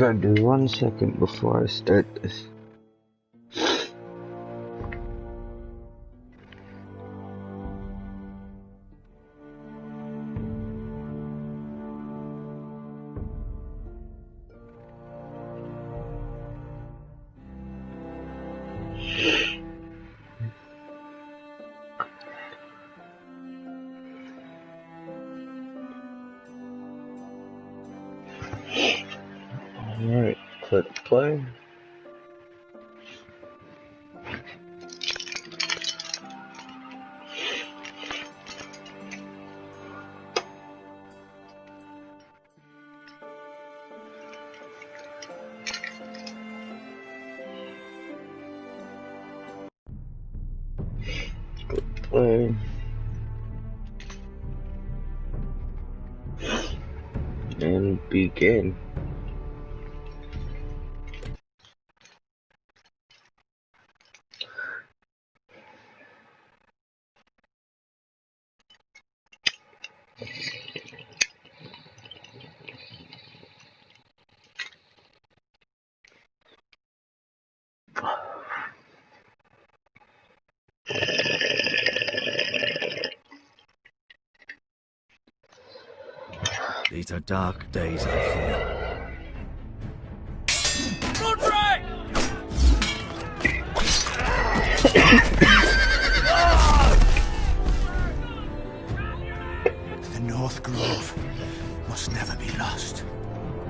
Gotta do 1 second before I start this. Alright, click play. Click play. And begin. These are dark days, I fear. The North Grove must never be lost.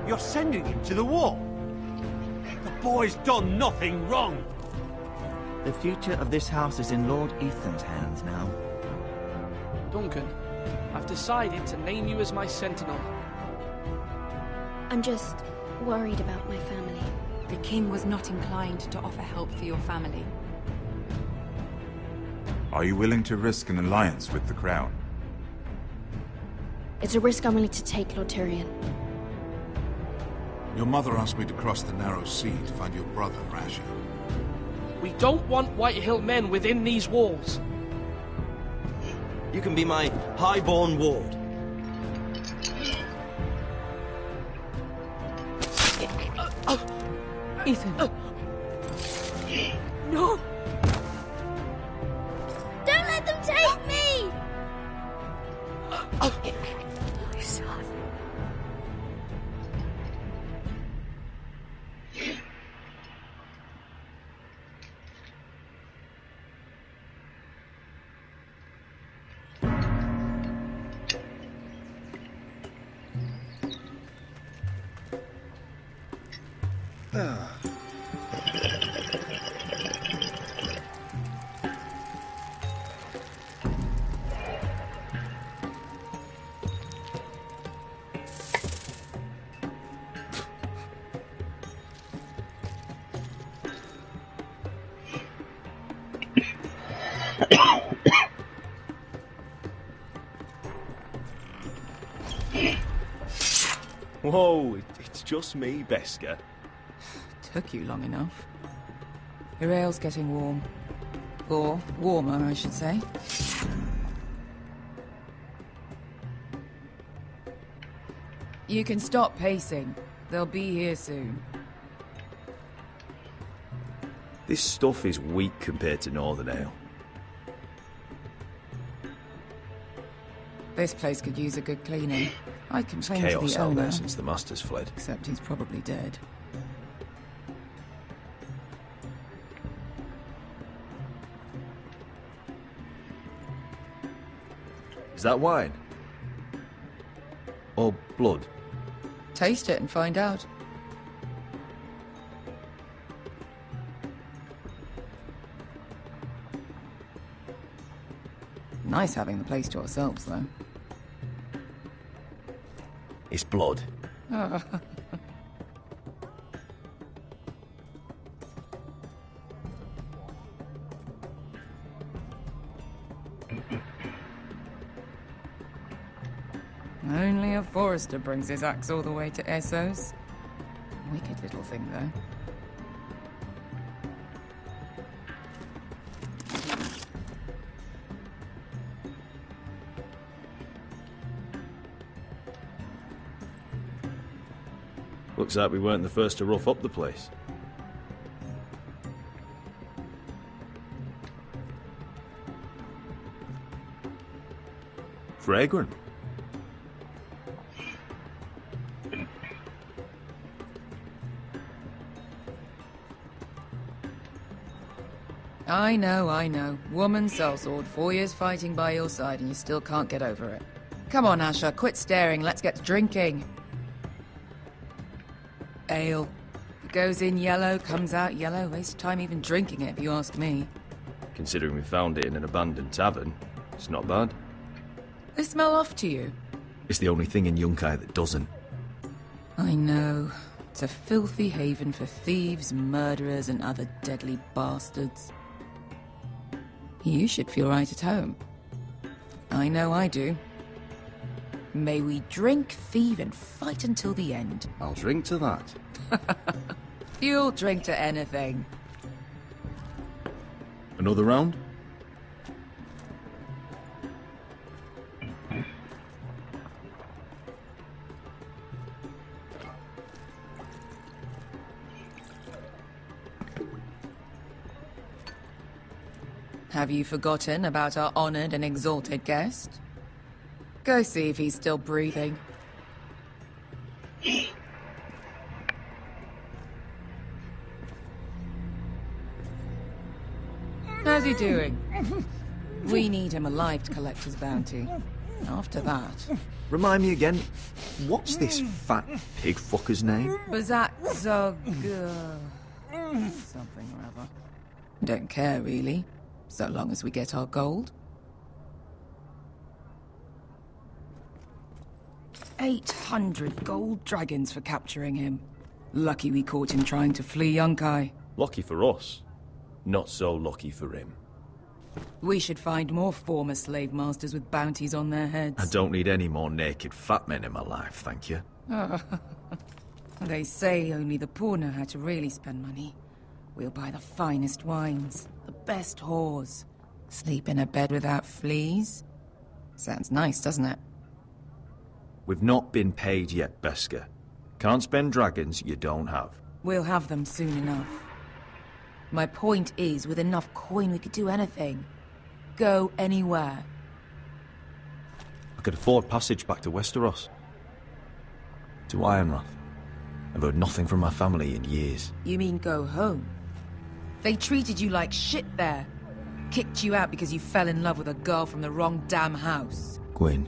You're sending him to the war? The boy's done nothing wrong. The future of this house is in Lord Ethan's hands now. Duncan, I've decided to name you as my sentinel. I'm just worried about my family. The king was not inclined to offer help for your family. Are you willing to risk an alliance with the Crown? It's a risk I'm willing to take, Lord Tyrion. Your mother asked me to cross the narrow sea to find your brother, Rasha. We don't want Whitehill men within these walls. You can be my highborn ward. Ethan. No! Don't let them take me! My son. Whoa, it's just me, Beska. Took you long enough. Your ale's getting warm. Or warmer, I should say. You can stop pacing. They'll be here soon. This stuff is weak compared to Northern Ale. This place could use a good cleaning. I complained to Chaos the out owner, there since the Master's fled. except he's probably dead. Is that wine? Or blood? Taste it and find out. Nice having the place to ourselves, though. It's blood. Only a forester brings his axe all the way to Essos. Wicked little thing, though. Look Looks like we weren't the first to rough up the place. Fragrant. I know. Woman sellsword, 4 years fighting by your side and you still can't get over it. Come on, Asher, quit staring, let's get to drinking. Ale. It goes in yellow, comes out yellow. Waste time even drinking it, if you ask me. Considering we found it in an abandoned tavern, it's not bad. They smell off to you. It's the only thing in Yunkai that doesn't. I know. It's a filthy haven for thieves, murderers, and other deadly bastards. You should feel right at home. I know I do. May we drink, thieve, and fight until the end. I'll drink to that. You'll drink to anything. Another round? Have you forgotten about our honored and exalted guest? Go see if he's still breathing. How's he doing? We need him alive to collect his bounty. After that... Remind me again, what's this fat pig fucker's name? Bazak Zog... something or other. Don't care, really. So long as we get our gold. 800 gold dragons for capturing him. Lucky we caught him trying to flee Yunkai. Lucky for us. Not so lucky for him. We should find more former slave masters with bounties on their heads. I don't need any more naked fat men in my life, thank you. They say only the poor know how to really spend money. We'll buy the finest wines, the best whores, sleep in a bed without fleas. Sounds nice, doesn't it? We've not been paid yet, Beska. Can't spend dragons you don't have. We'll have them soon enough. My point is, with enough coin we could do anything. Go anywhere. I could afford passage back to Westeros. To Ironrath. I've heard nothing from my family in years. You mean go home? They treated you like shit there. Kicked you out because you fell in love with a girl from the wrong damn house. Gwyn.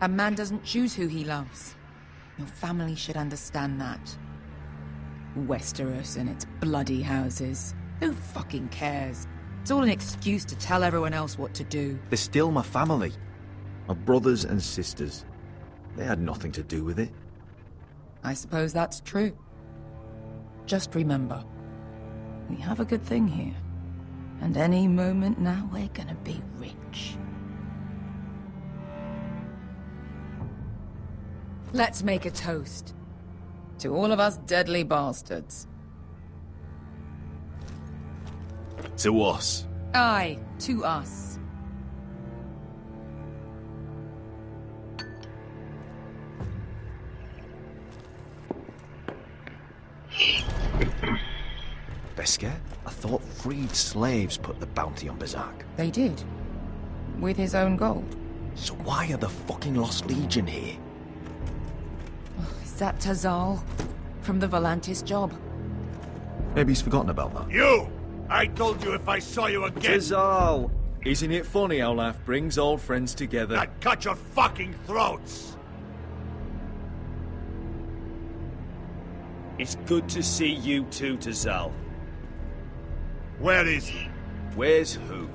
A man doesn't choose who he loves. Your family should understand that. Westeros and its bloody houses. Who fucking cares? It's all an excuse to tell everyone else what to do. They're still my family. My brothers and sisters. They had nothing to do with it. I suppose that's true. Just remember, we have a good thing here. And any moment now we're gonna be rich. Let's make a toast. To all of us deadly bastards. To us. Aye, to us. Beska, I thought freed slaves put the bounty on Bazak. They did. With his own gold. So why are the fucking Lost Legion here? Is that Tazal? From the Volantis job? Maybe he's forgotten about that. You! I told you if I saw you again... Tizal! Isn't it funny how life brings old friends together? I'd cut your fucking throats! It's good to see you too, Tazal. Where is he? Where's who?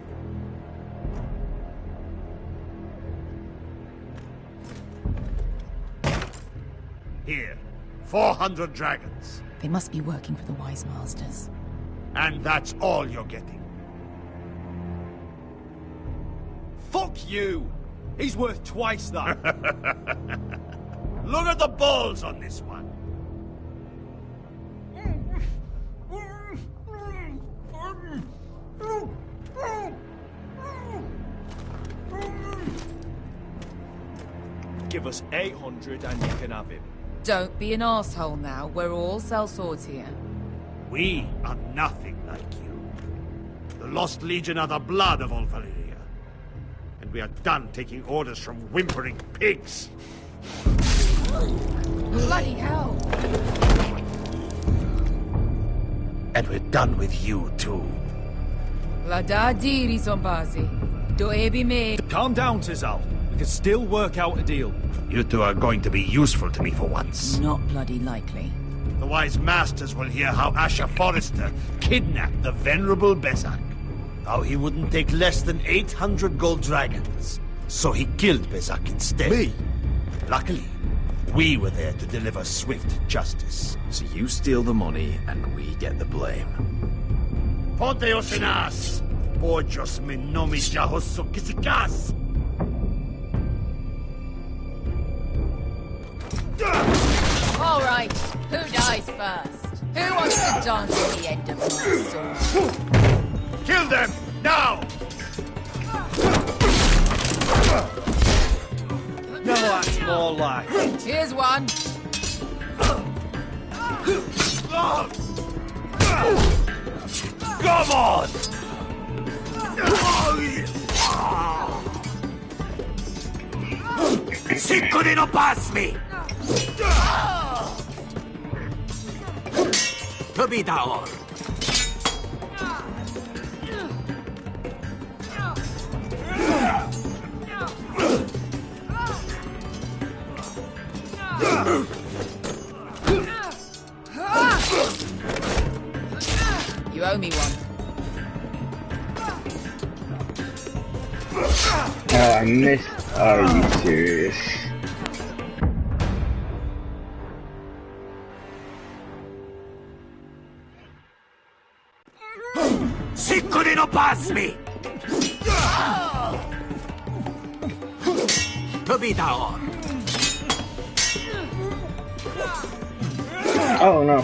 Here. 400 dragons. They must be working for the Wise Masters. And that's all you're getting. Fuck you! He's worth twice that. Look at the balls on this one. Give us 800 and you can have him. Don't be an asshole now. We're all sellswords here. We are nothing like you. The Lost Legion are the blood of all Valyria. And we are done taking orders from whimpering pigs. Bloody hell! And we're done with you, too. La da diri, Zombazi. Do ebi me. Calm down, Tizal. We can still work out a deal. You two are going to be useful to me for once. Not bloody likely. The wise masters will hear how Asher Forrester kidnapped the venerable Besak. How he wouldn't take less than 800 gold dragons. So he killed Besak instead. Me? Luckily, we were there to deliver swift justice. So you steal the money, and we get the blame. Ponteos en as! Pojos me nomi jahoso kisikas! All right, who dies first? Who wants to dance at the end of my sword? Kill them! Now! Now that's more like it. Here's one. Come on! Cinco de no pass me! To be down. You owe me one. Oh, I missed. Are you serious? Cinco de no pass me! To be down. Oh no.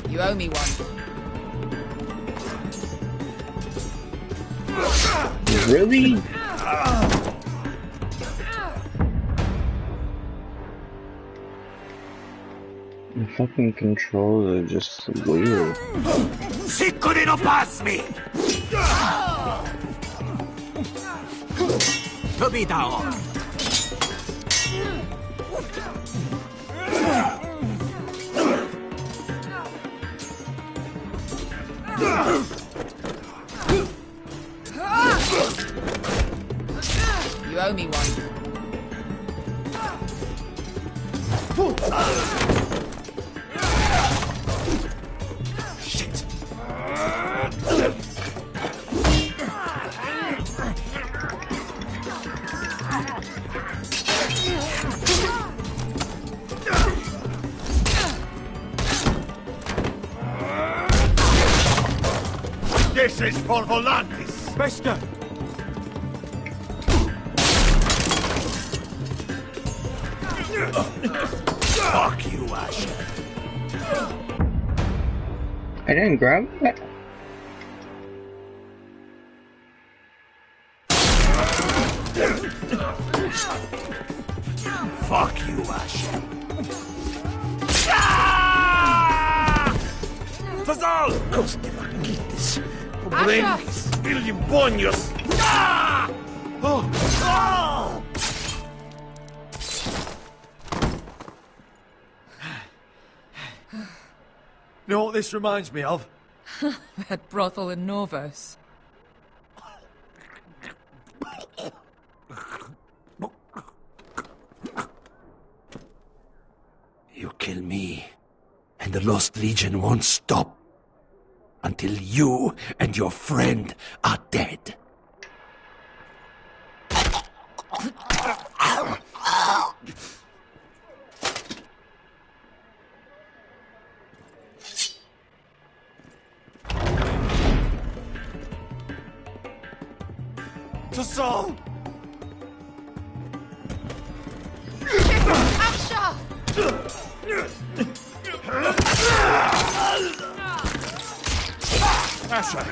You owe me one. Really? The fucking controls are just weird. Cinco de no pass me! To be down. You owe me one. Shit. This is for Volantis. Bester! Fuck you, Asher. I didn't grab that. Fuck you, Asher. Fazal! Costivaquites. Problemas. Bilibonios. Oh! Oh! You know what this reminds me of? That brothel in Norvos. You kill me, and the Lost Legion won't stop until you and your friend are dead. Tazal! Asher! Asher!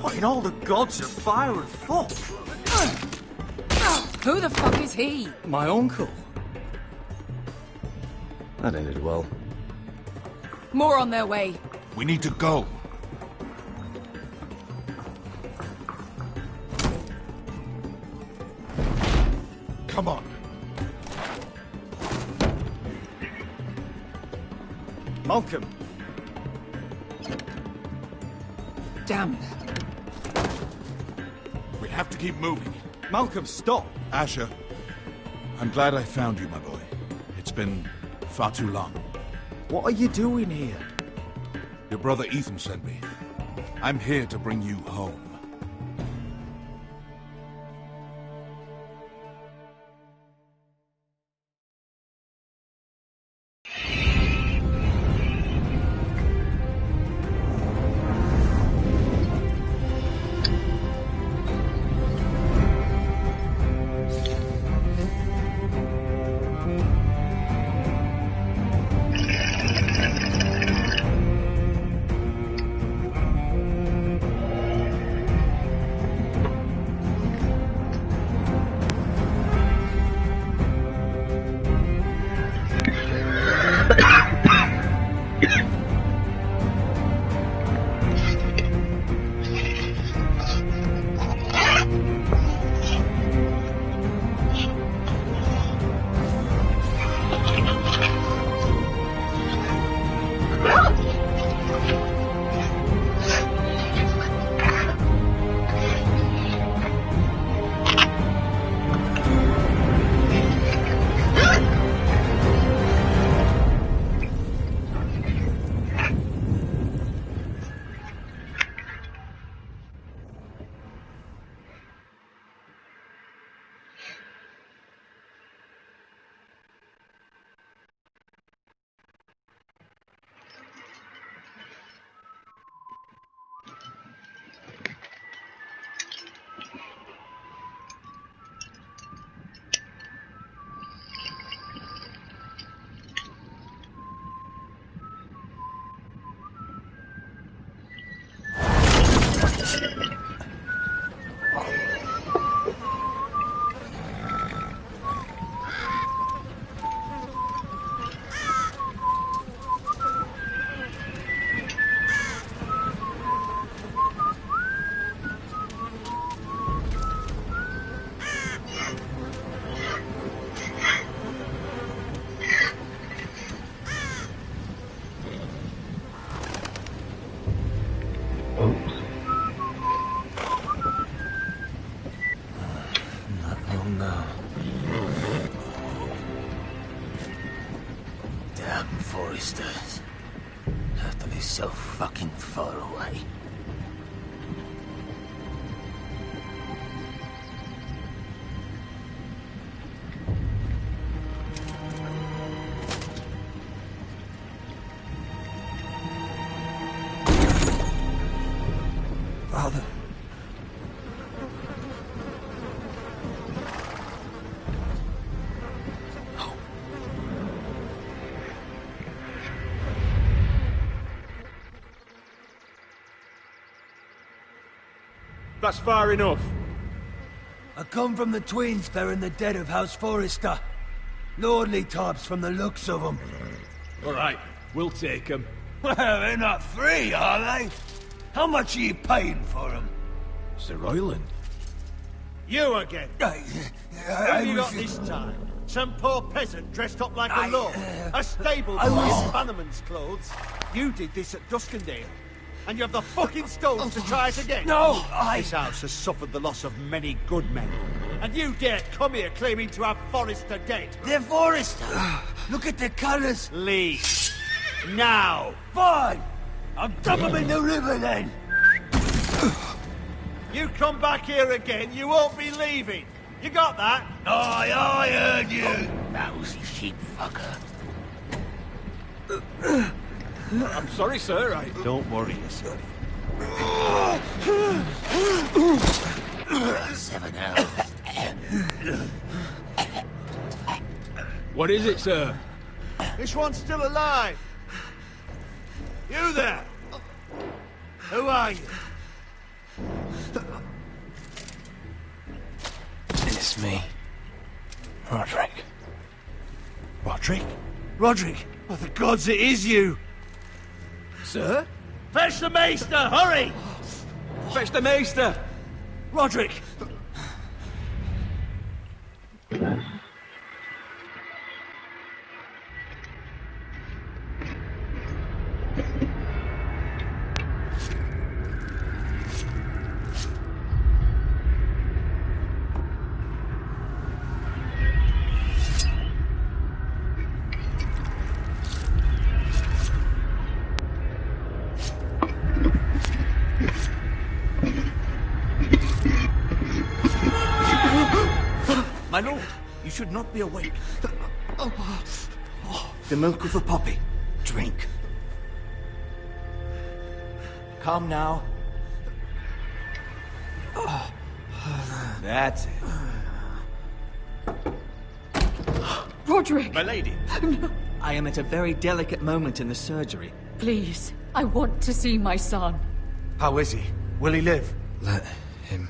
What in all the gods of fire and fuck? Who the fuck is he? My uncle. That ended well. More on their way. We need to go. Come on. Malcolm. Damn. We have to keep moving. Malcolm, stop. Asher, I'm glad I found you, my boy. It's been far too long. What are you doing here? Your brother Ethan sent me. I'm here to bring you home. Damn foresters. Have to be so fucking far away. Father. That's far enough. I come from the twins bearing the dead of House Forrester. Lordly types from the looks of them. All right, we'll take them. Well, they're not free, are they? How much are you paying for them? Sir Royland. You again. Who have you got this time? Some poor peasant dressed up like a lord? A stable boy in Bannerman's clothes? You did this at Duskendale. And you have the fucking stones to try it again? No, This house has suffered the loss of many good men. And you dare come here claiming to have Forrester dead? They're Forrester. Look at the colours. Leave. Now. Fine. I'll dump them in the river then. You come back here again, you won't be leaving. You got that? Aye, I heard you. Mousy sheep fucker. I'm sorry, sir. Don't worry yourself. 7 hours. What is it, sir? This one's still alive. You there? Who are you? It's me. Roderick. Roderick? Roderick? By the gods, it is you! Sir? Fetch the maester, hurry! Fetch the maester! Roderick! My lord, you should not be awake. The milk of the poppy. Drink. Calm now. That's it. Roderick! My lady, No. I am at a very delicate moment in the surgery. Please, I want to see my son. How is he? Will he live? Let him.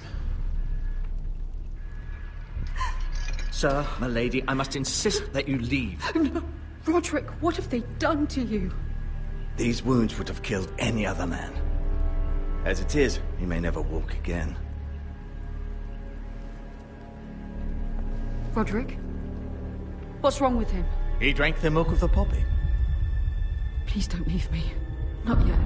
Sir, my lady, I must insist that you leave. No. Roderick, what have they done to you? These wounds would have killed any other man. As it is, he may never walk again. Roderick? What's wrong with him? He drank the milk of the poppy. Please don't leave me. Not yet.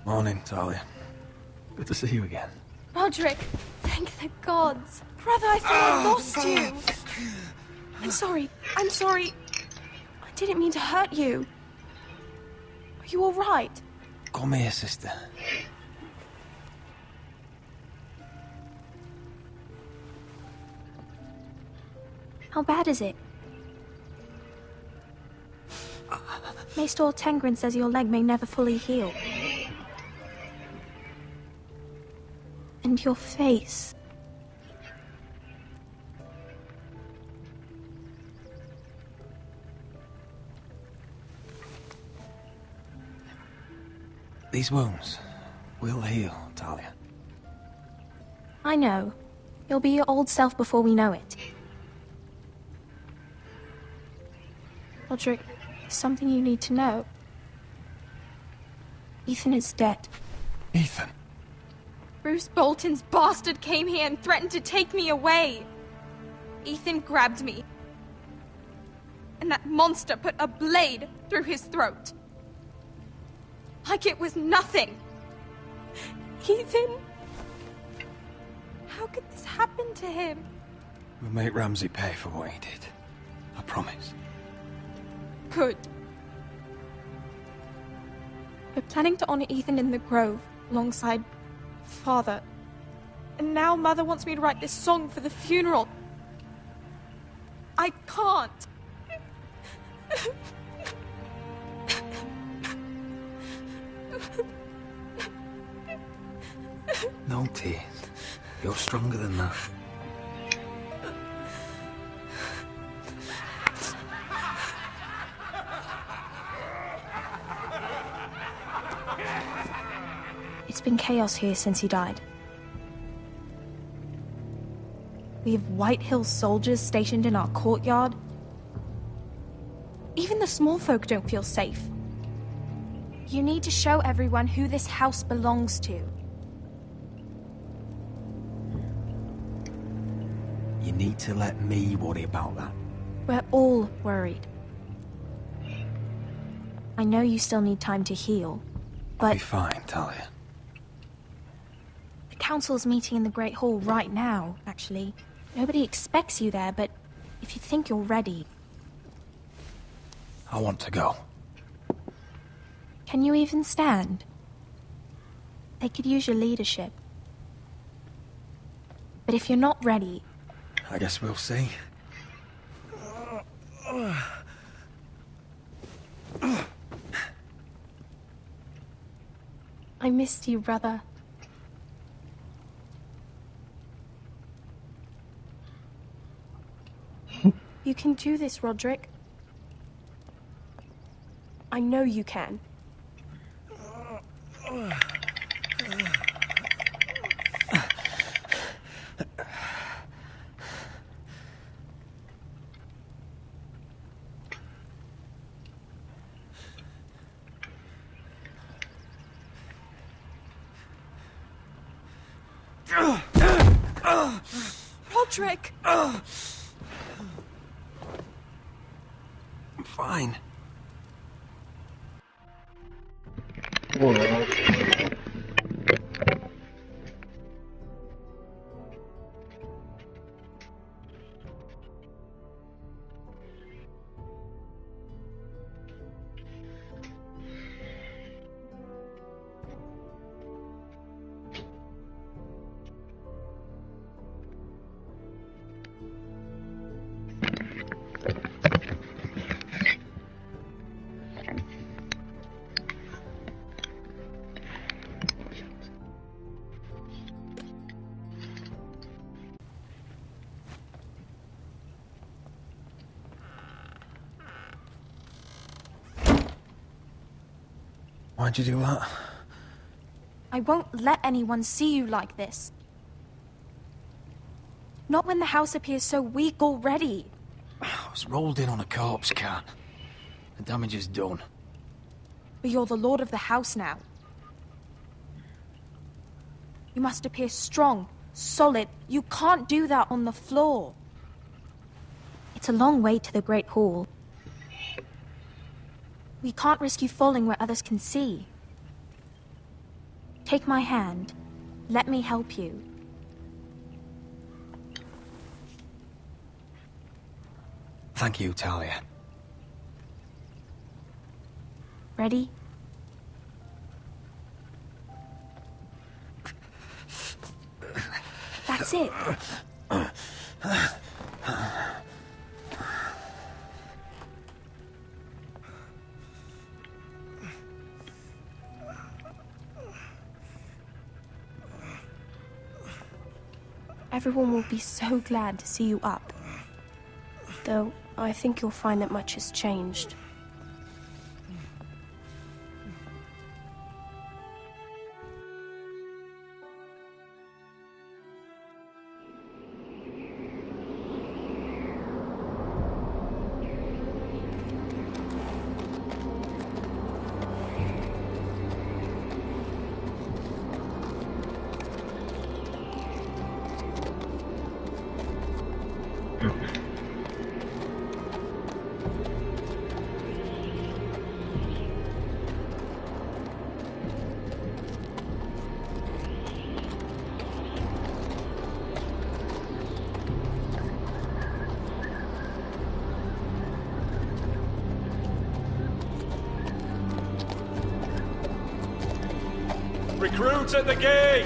Morning, Talia. Good to see you again. Roderick, thank the gods. Brother, I thought I lost you. I'm sorry. I'm sorry. I didn't mean to hurt you. Are you all right? Come here, sister. How bad is it? Maester Tengrin says your leg may never fully heal. And your face. These wounds will heal, Talia. I know. You'll be your old self before we know it. Roderick, there's something you need to know. Ethan is dead. Ethan? Bruce Bolton's bastard came here and threatened to take me away. Ethan grabbed me. And that monster put a blade through his throat. Like it was nothing. Ethan? How could this happen to him? We'll make Ramsay pay for what he did. I promise. Good. We're planning to honor Ethan in the Grove, alongside Father. And now Mother wants me to write this song for the funeral. I can't. No tears. You're stronger than that. It's been chaos here since he died. We have White Hill soldiers stationed in our courtyard. Even the small folk don't feel safe. You need to show everyone who this house belongs to. need to let me worry about that. We're all worried. I know you still need time to heal, I'll but be fine, Talia. the council's meeting in the Great Hall right now, actually. Nobody expects you there, but if you think you're ready... I want to go. Can you even stand? They could use your leadership. But if you're not ready... I guess we'll see. I missed you, brother. You can do this, Roderick. I know you can. Roderick! I'm fine. Why'd you do that? I won't let anyone see you like this. Not when the house appears so weak already. I was rolled in on a corpse cart. The damage is done. But you're the lord of the house now. You must appear strong, solid. You can't do that on the floor. It's a long way to the Great Hall. We can't risk you falling where others can see. Take my hand. Let me help you. Thank you, Talia. Ready? That's it. Everyone will be so glad to see you up. Though, I think you'll find that much has changed. Recruits at the gate!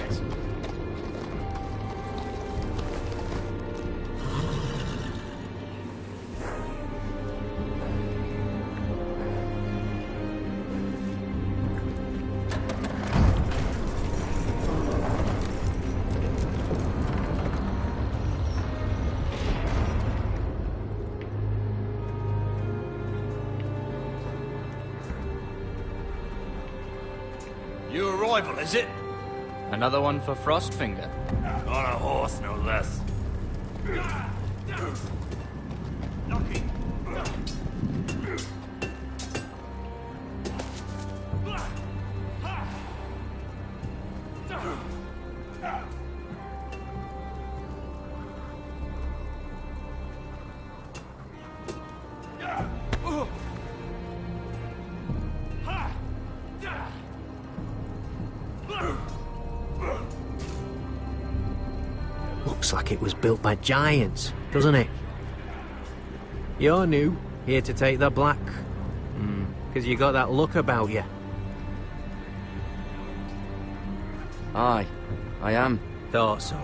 New arrival, is it? Another one for Frostfinger. On a horse, no less. Looks like it was built by giants, doesn't it? You're new, here to take the black. Because you got that look about you. Aye, I am. Thought so.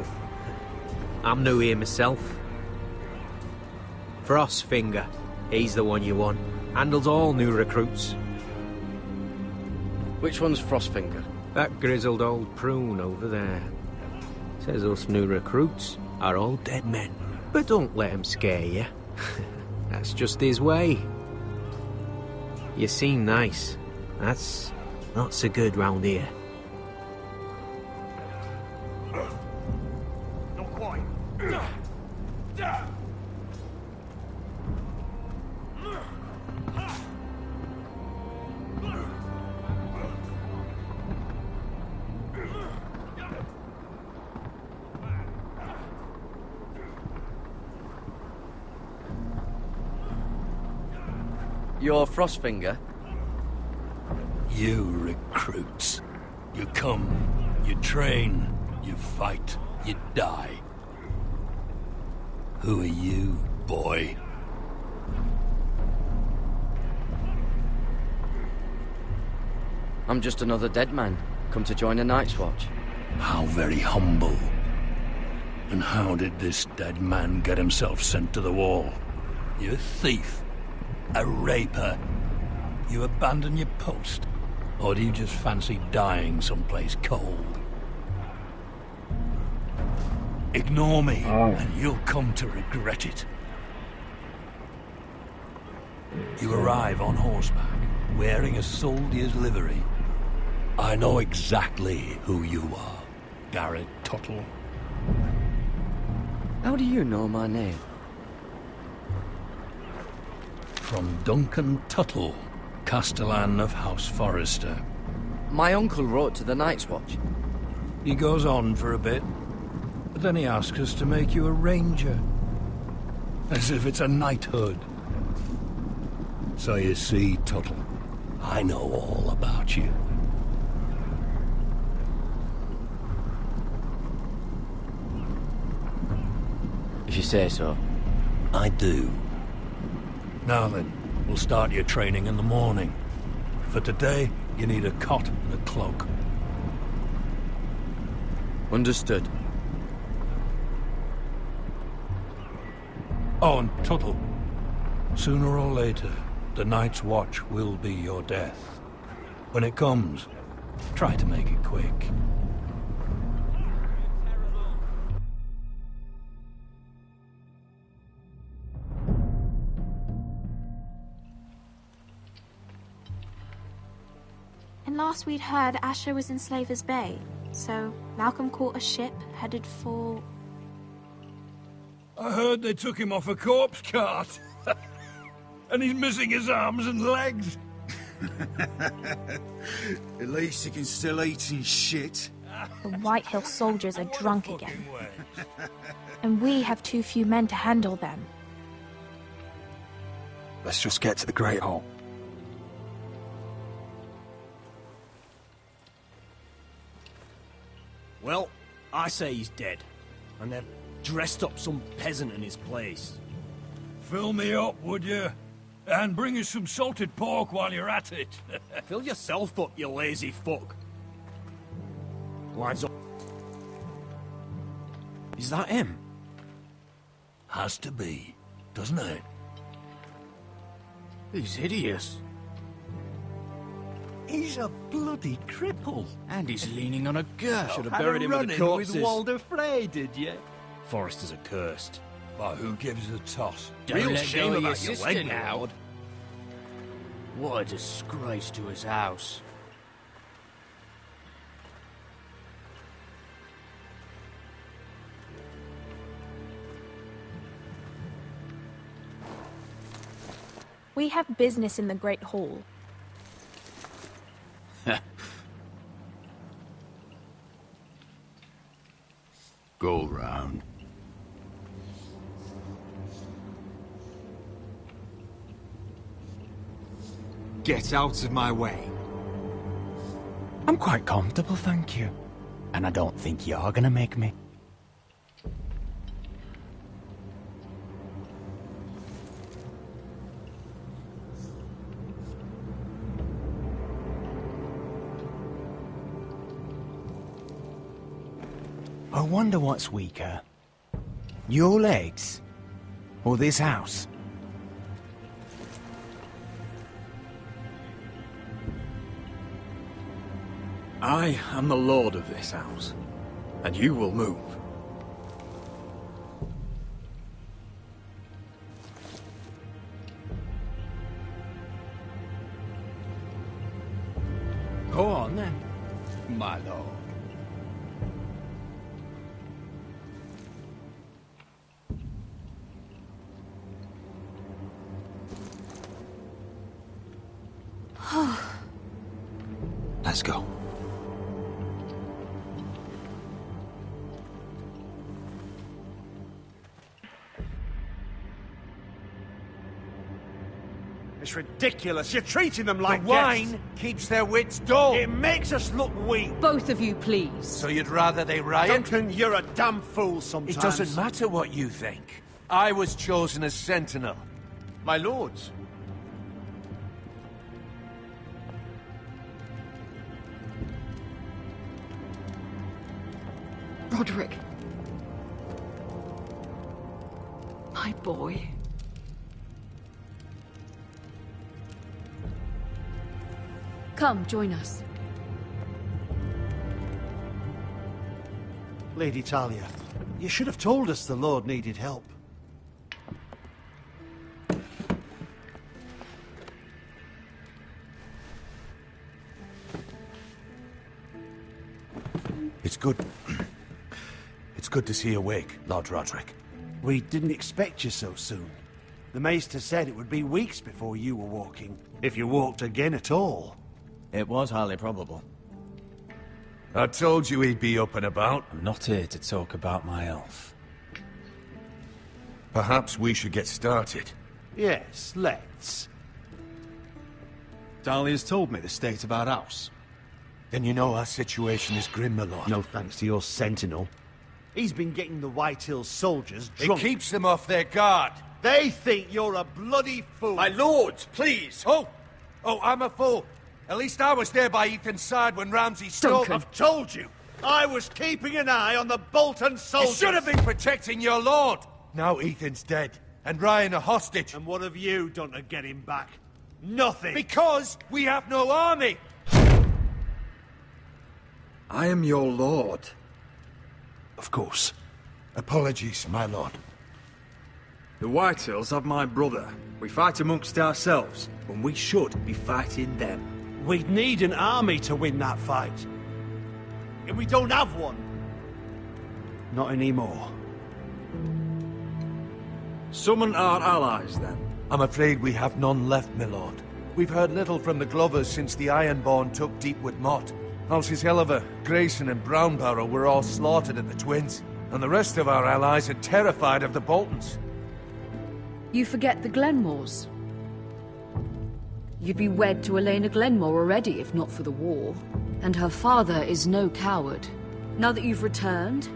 I'm new here myself. Frostfinger, he's the one you want. Handles all new recruits. Which one's Frostfinger? That grizzled old prune over there. Says us new recruits are all dead men. But don't let him scare you. That's just his way. You seem nice. That's not so good round here. Not quite. You're Frostfinger? You recruits. You come, you train, you fight, you die. Who are you, boy? I'm just another dead man, come to join the Night's Watch. How very humble. And how did this dead man get himself sent to the wall? You a thief? A raper? You abandon your post? Or do you just fancy dying someplace cold? Ignore me, and you'll come to regret it. You arrive on horseback, wearing a soldier's livery. I know exactly who you are, Garrett Tuttle. How do you know my name? From Duncan Tuttle, Castellan of House Forrester. My uncle wrote to the Night's Watch. He goes on for a bit, but then he asks us to make you a ranger. As if it's a knighthood. So you see, Tuttle, I know all about you. If you say so. I do. Now then, we'll start your training in the morning. For today, you need a cot and a cloak. Understood. Oh, and Tuttle, sooner or later, the Night's Watch will be your death. When it comes, try to make it quick. And last we'd heard, Asher was in Slaver's Bay, so Malcolm caught a ship headed for... I heard they took him off a corpse cart. And he's missing his arms and legs. At least he can still eat and shit. The White Hill soldiers are drunk again. And we have too few men to handle them. Let's just get to the Great Hall. Well, I say he's dead. And they've dressed up some peasant in his place. Fill me up, would you? And bring us some salted pork while you're at it. Fill yourself up, you lazy fuck. Lines up. Is that him? Has to be, doesn't it? He's hideous. He's a bloody cripple. And he's leaning on a girl. Should have buried him with the corpses. with Walder Frey, did you? Foresters are cursed. But who gives a toss? Real let shame go of about your your sister leg now. now. What a disgrace to his house. We have business in the Great Hall. Go round. Get out of my way. I'm quite comfortable, thank you. And I don't think you're gonna make me. I wonder what's weaker. Your legs? Or this house? I am the lord of this house, and you will move. Go on then, my lord. Let's go. It's ridiculous. You're treating them like The wine guests. keeps their wits dull. It makes us look weak. Both of you, please. So you'd rather they riot? Duncan, you're a damn fool sometimes. It doesn't matter what you think. I was chosen as sentinel. My lords. Roderick. My boy. Come, join us. Lady Talia, you should have told us the Lord needed help. It's good. It's good to see you awake, Lord Roderick. We didn't expect you so soon. The Maester said it would be weeks before you were walking, if you walked again at all. It was highly probable. I told you he'd be up and about. I'm not here to talk about my elf. Perhaps we should get started. Yes, let's. Dahlia's told me the state of our house. Then you know our situation is grim, my lord. No thanks to your sentinel. He's been getting the White Hills soldiers drunk. It keeps them off their guard. They think you're a bloody fool. My lords, please! Oh, I'm a fool. At least I was there by Ethan's side when Ramsay stole... Duncan. I've told you. I was keeping an eye on the Bolton soldiers. You should have been protecting your lord. Now Ethan's dead, and Ryan a hostage. And what have you done to get him back? Nothing. Because we have no army. I am your lord. Of course. Apologies, my lord. The Whitehills have my brother. We fight amongst ourselves, when we should be fighting them. We'd need an army to win that fight. And we don't have one. Not anymore. Summon our allies, then. I'm afraid we have none left, my lord. We've heard little from the Glovers since the Ironborn took Deepwood Motte. Houses Helliver, Grayson and Brownbarrow were all slaughtered at the Twins, and the rest of our allies are terrified of the Boltons. You forget the Glenmores. You'd be wed to Elena Glenmore already, if not for the war. And her father is no coward. Now that you've returned,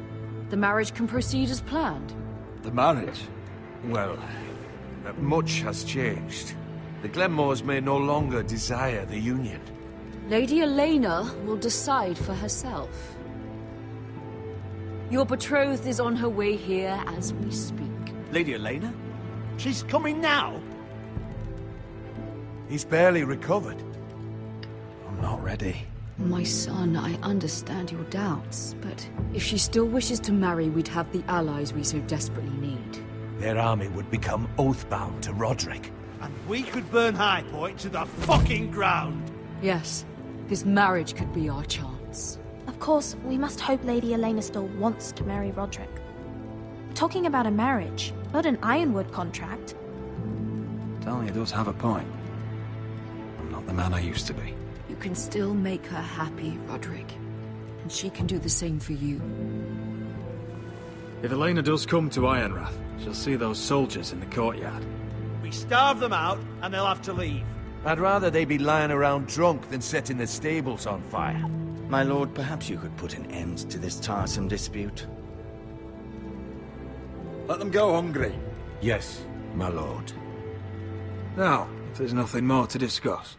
the marriage can proceed as planned. The marriage? Well, much has changed. The Glenmores may no longer desire the union. Lady Elena will decide for herself. Your betrothed is on her way here as we speak. Lady Elena? She's coming now? He's barely recovered. I'm not ready. My son, I understand your doubts, but if she still wishes to marry, we'd have the allies we so desperately need. Their army would become oathbound to Roderick. And we could burn High Point to the fucking ground. Yes, this marriage could be our chance. Of course, we must hope Lady Elena still wants to marry Roderick. We're talking about a marriage, not an Ironwood contract. Dahlia does have a point. I'm not the man I used to be. You can still make her happy, Roderick. And she can do the same for you. If Elena does come to Ironrath, she'll see those soldiers in the courtyard. We starve them out, and they'll have to leave. I'd rather they be lying around drunk than setting the stables on fire. My lord, perhaps you could put an end to this tiresome dispute. Let them go hungry. Yes, my lord. Now, if there's nothing more to discuss.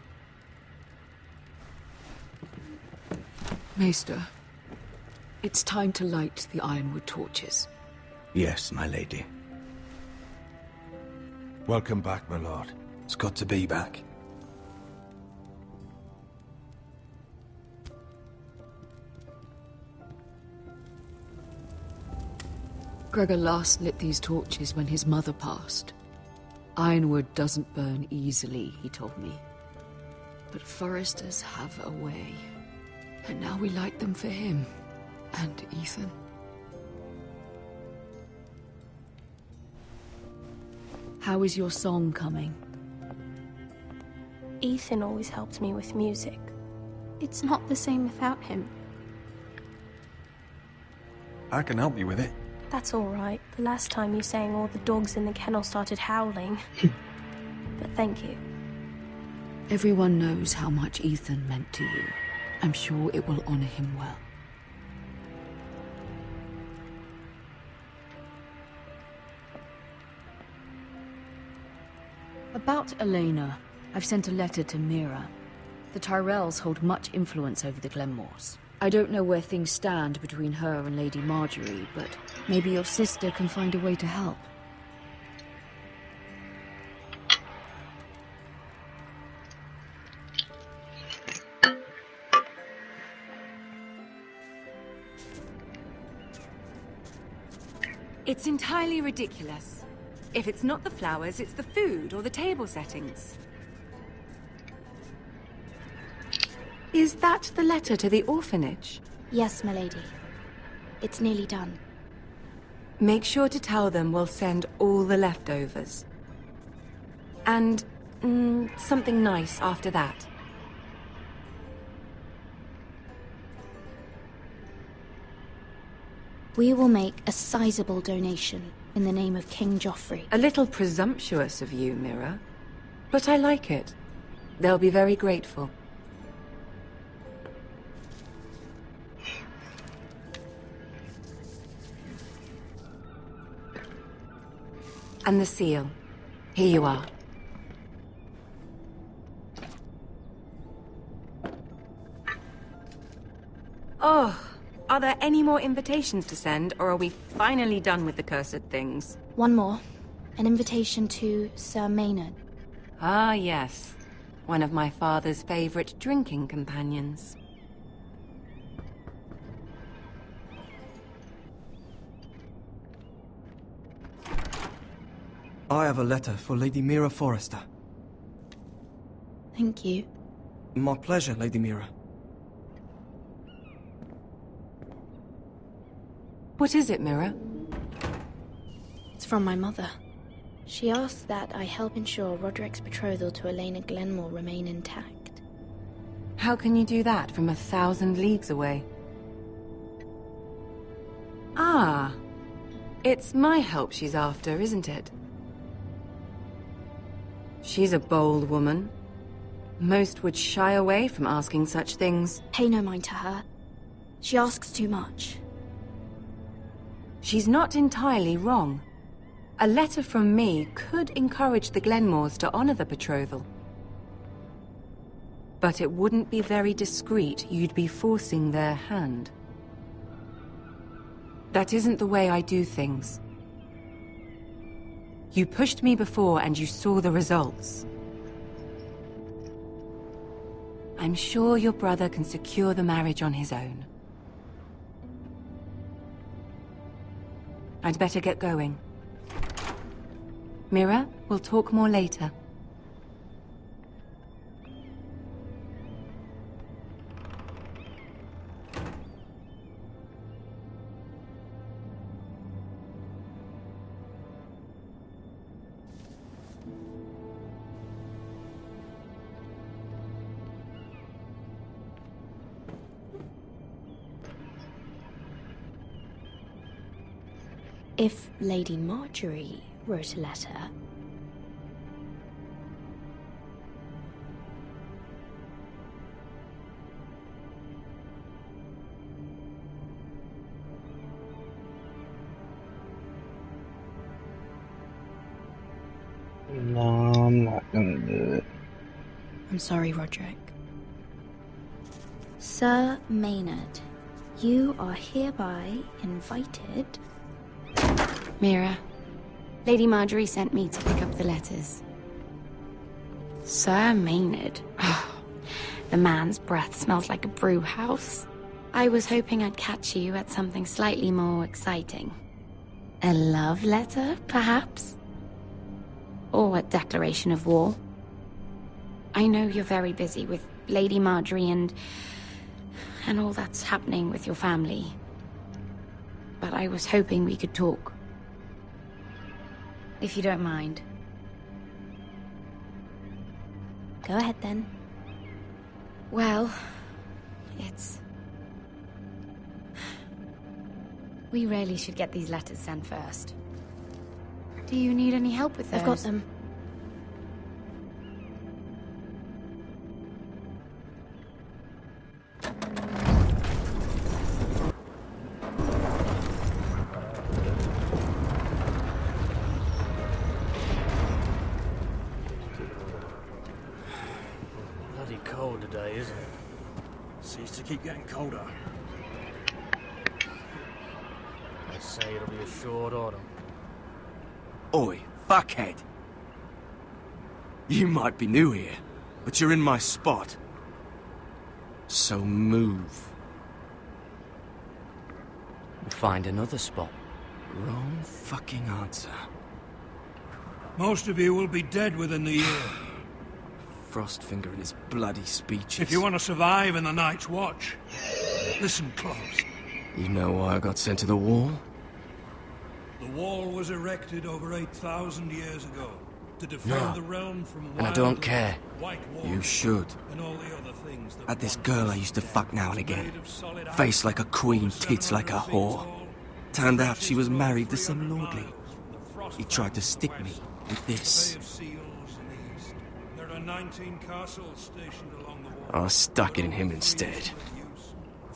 Maester, It's time to light the ironwood torches. Yes, my lady. Welcome back, my lord. It's good to be back. Gregor last lit these torches when his mother passed. Ironwood doesn't burn easily, he told me. But foresters have a way. And now we light them for him. And Ethan. How is your song coming? Ethan always helps me with music. It's not the same without him. I can help you with it. That's all right. The last time you sang, all the dogs in the kennel started howling. But thank you. Everyone knows how much Ethan meant to you. I'm sure it will honor him well. About Elena, I've sent a letter to Mira. The Tyrells hold much influence over the Glenmores. I don't know where things stand between her and Lady Marjorie, but maybe your sister can find a way to help. It's entirely ridiculous. If it's not the flowers, it's the food or the table settings. Is that the letter to the orphanage? Yes, my lady. It's nearly done. Make sure to tell them we'll send all the leftovers. And, something nice after that. We will make a sizable donation in the name of King Joffrey. A little presumptuous of you, Mira. But I like it. They'll be very grateful. And the seal. Here you are. Oh, are there any more invitations to send, or are we finally done with the cursed things? One more. An invitation to Sir Maynard. Ah, yes. One of my father's favorite drinking companions. I have a letter for Lady Mira Forrester. Thank you. My pleasure, Lady Mira. What is it, Mira? It's from my mother. She asks that I help ensure Roderick's betrothal to Elena Glenmore remain intact. How can you do that from 1,000 leagues away? Ah, it's my help she's after, isn't it? She's a bold woman. Most would shy away from asking such things. Pay no mind to her. She asks too much. She's not entirely wrong. A letter from me could encourage the Glenmores to honor the betrothal. But it wouldn't be very discreet. You'd be forcing their hand. That isn't the way I do things. You pushed me before and you saw the results. I'm sure your brother can secure the marriage on his own. I'd better get going. Mira, we'll talk more later. If Lady Marjorie wrote a letter... No, I'm not gonna do it. I'm sorry, Roderick. Sir Maynard, You are hereby invited. Mira, Lady Marjorie sent me to pick up the letters. Sir Maynard. The man's breath smells like a brew house. I was hoping I'd catch you at something slightly more exciting. A love letter, perhaps? Or a declaration of war? I know you're very busy with Lady Marjorie and all that's happening with your family. But I was hoping we could talk. If you don't mind. Go ahead then. Well, it's... We really should get these letters sent first. Do you need any help with those? I've got them. Bloody cold today, isn't it? Seems to keep getting colder. They say it'll be a short autumn. Oi, fuckhead. You might be new here, but you're in my spot. So move. Find another spot. Wrong fucking answer. Most of you will be dead within the year. Frostfinger and his bloody speeches. If you want to survive in the Night's Watch, listen close. You know why I got sent to the wall? The wall was erected over 8,000 years ago to defend the realm from And I don't wild care. white You should. and all the other things that Had this once girl I used to fuck now and made again. of solid Face like a queen, ice, tits like a whore. Turned out she was married to some lordly. He tried to stick me with this. Bay of Seals in the east. There are 19 castles stationed along the wall. I stuck it in him instead.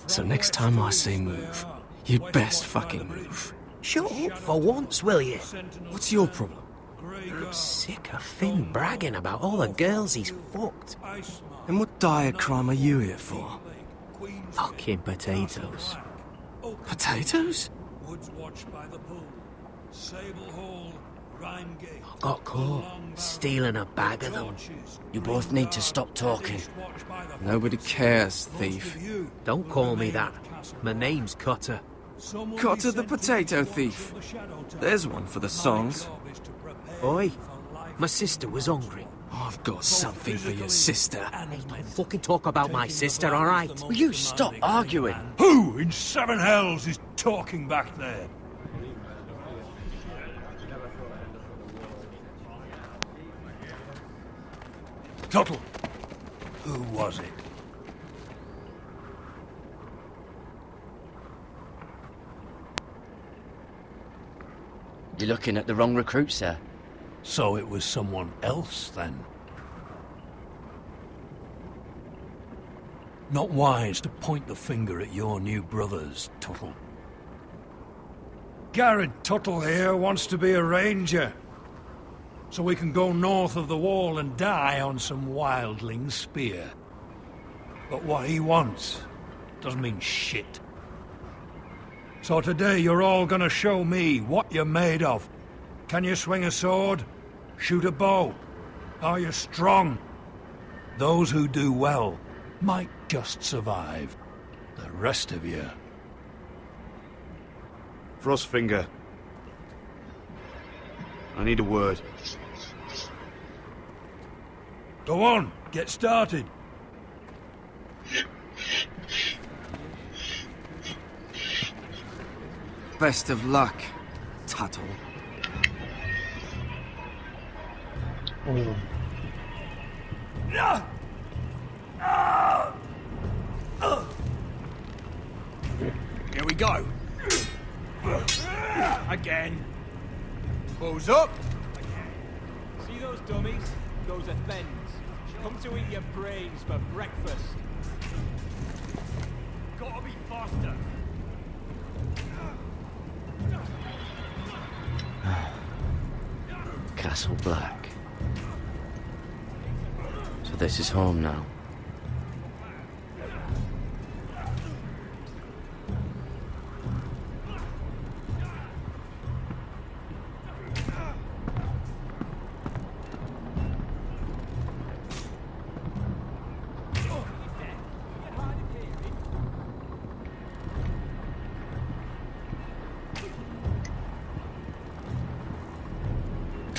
So next time I say move, you'd best fucking move. Shut up for once, will you? What's your problem? I'm sick of Finn bragging about all the girls he's fucked. And what dire crime are you here for? Fucking potatoes. Potatoes? Woods watched by the pool. Sable Hall, Rhymegate. Got caught stealing a bag of them. You both need to stop talking. Nobody cares, thief. Don't call me that. My name's Cutter. Cotter the potato thief. There's one for the songs. Oi, my sister was hungry. I've got something for your sister. Don't fucking talk about my sister, alright? Will you stop arguing? Who in seven hells is talking back there? Tuttle. Who was it? You're looking at the wrong recruit, sir. So it was someone else, then? Not wise to point the finger at your new brothers, Tuttle. Garrett Tuttle here wants to be a ranger. So we can go north of the wall and die on some wildling spear. But what he wants doesn't mean shit. So today you're all gonna show me what you're made of. Can you swing a sword? Shoot a bow? Are you strong? Those who do well might just survive. The rest of you... Frostfinger. I need a word. Go on, get started. Best of luck, Tuttle. Here we go. Again. Pose up. See those dummies? Those are thens. Come to eat your brains for breakfast. Gotta be faster. Castle Black. So this is home now.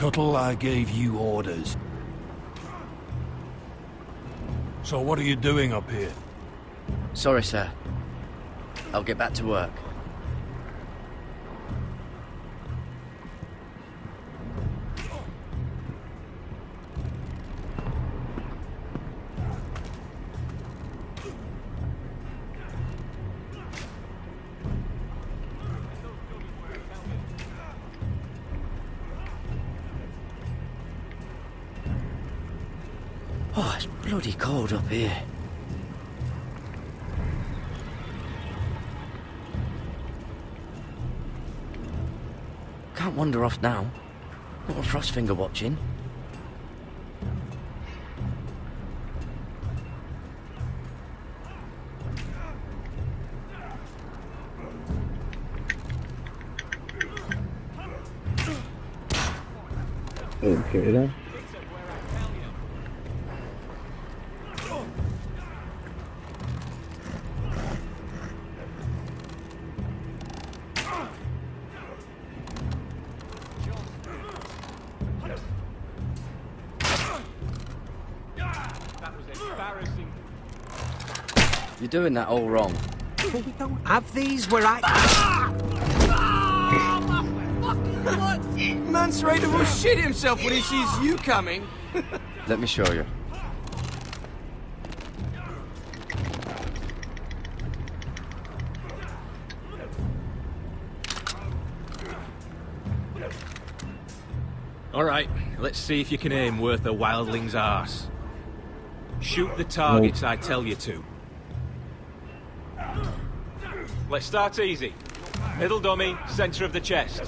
Tuttle, I gave you orders. So what are you doing up here? Sorry, sir. I'll get back to work. Oh, it's bloody cold up here. Can't wander off now. Got a Frostfinger watching. Okay then. You're doing that all wrong. But we don't have these where I... Man's ready to shit himself when he sees you coming. Let me show you. All right, let's see if you can aim worth a wildling's arse. Shoot the targets I tell you to. Let's start easy. Middle dummy, center of the chest.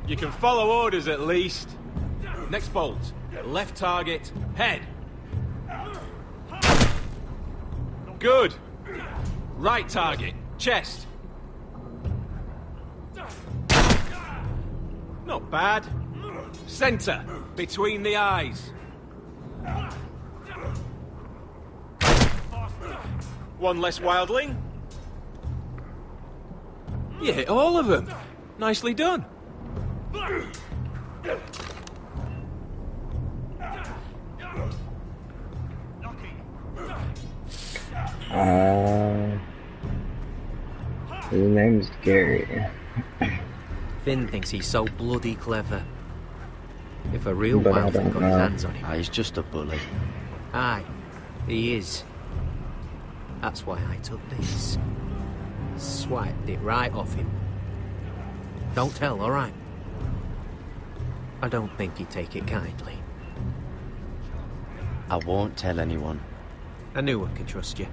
You can follow orders at least. Next bolt. Left target, head. Good. Right target, chest. Not bad. Center, between the eyes. One less wildling. You hit all of them. Nicely done. His name's Gary. Finn thinks he's so bloody clever. If a real But I wildling don't got his know. hands on him. Ah, he's just a bully. Aye, he is. That's why I took this. Swiped it right off him. Don't tell, alright? I don't think he'd take it kindly. I won't tell anyone. I knew I could trust you.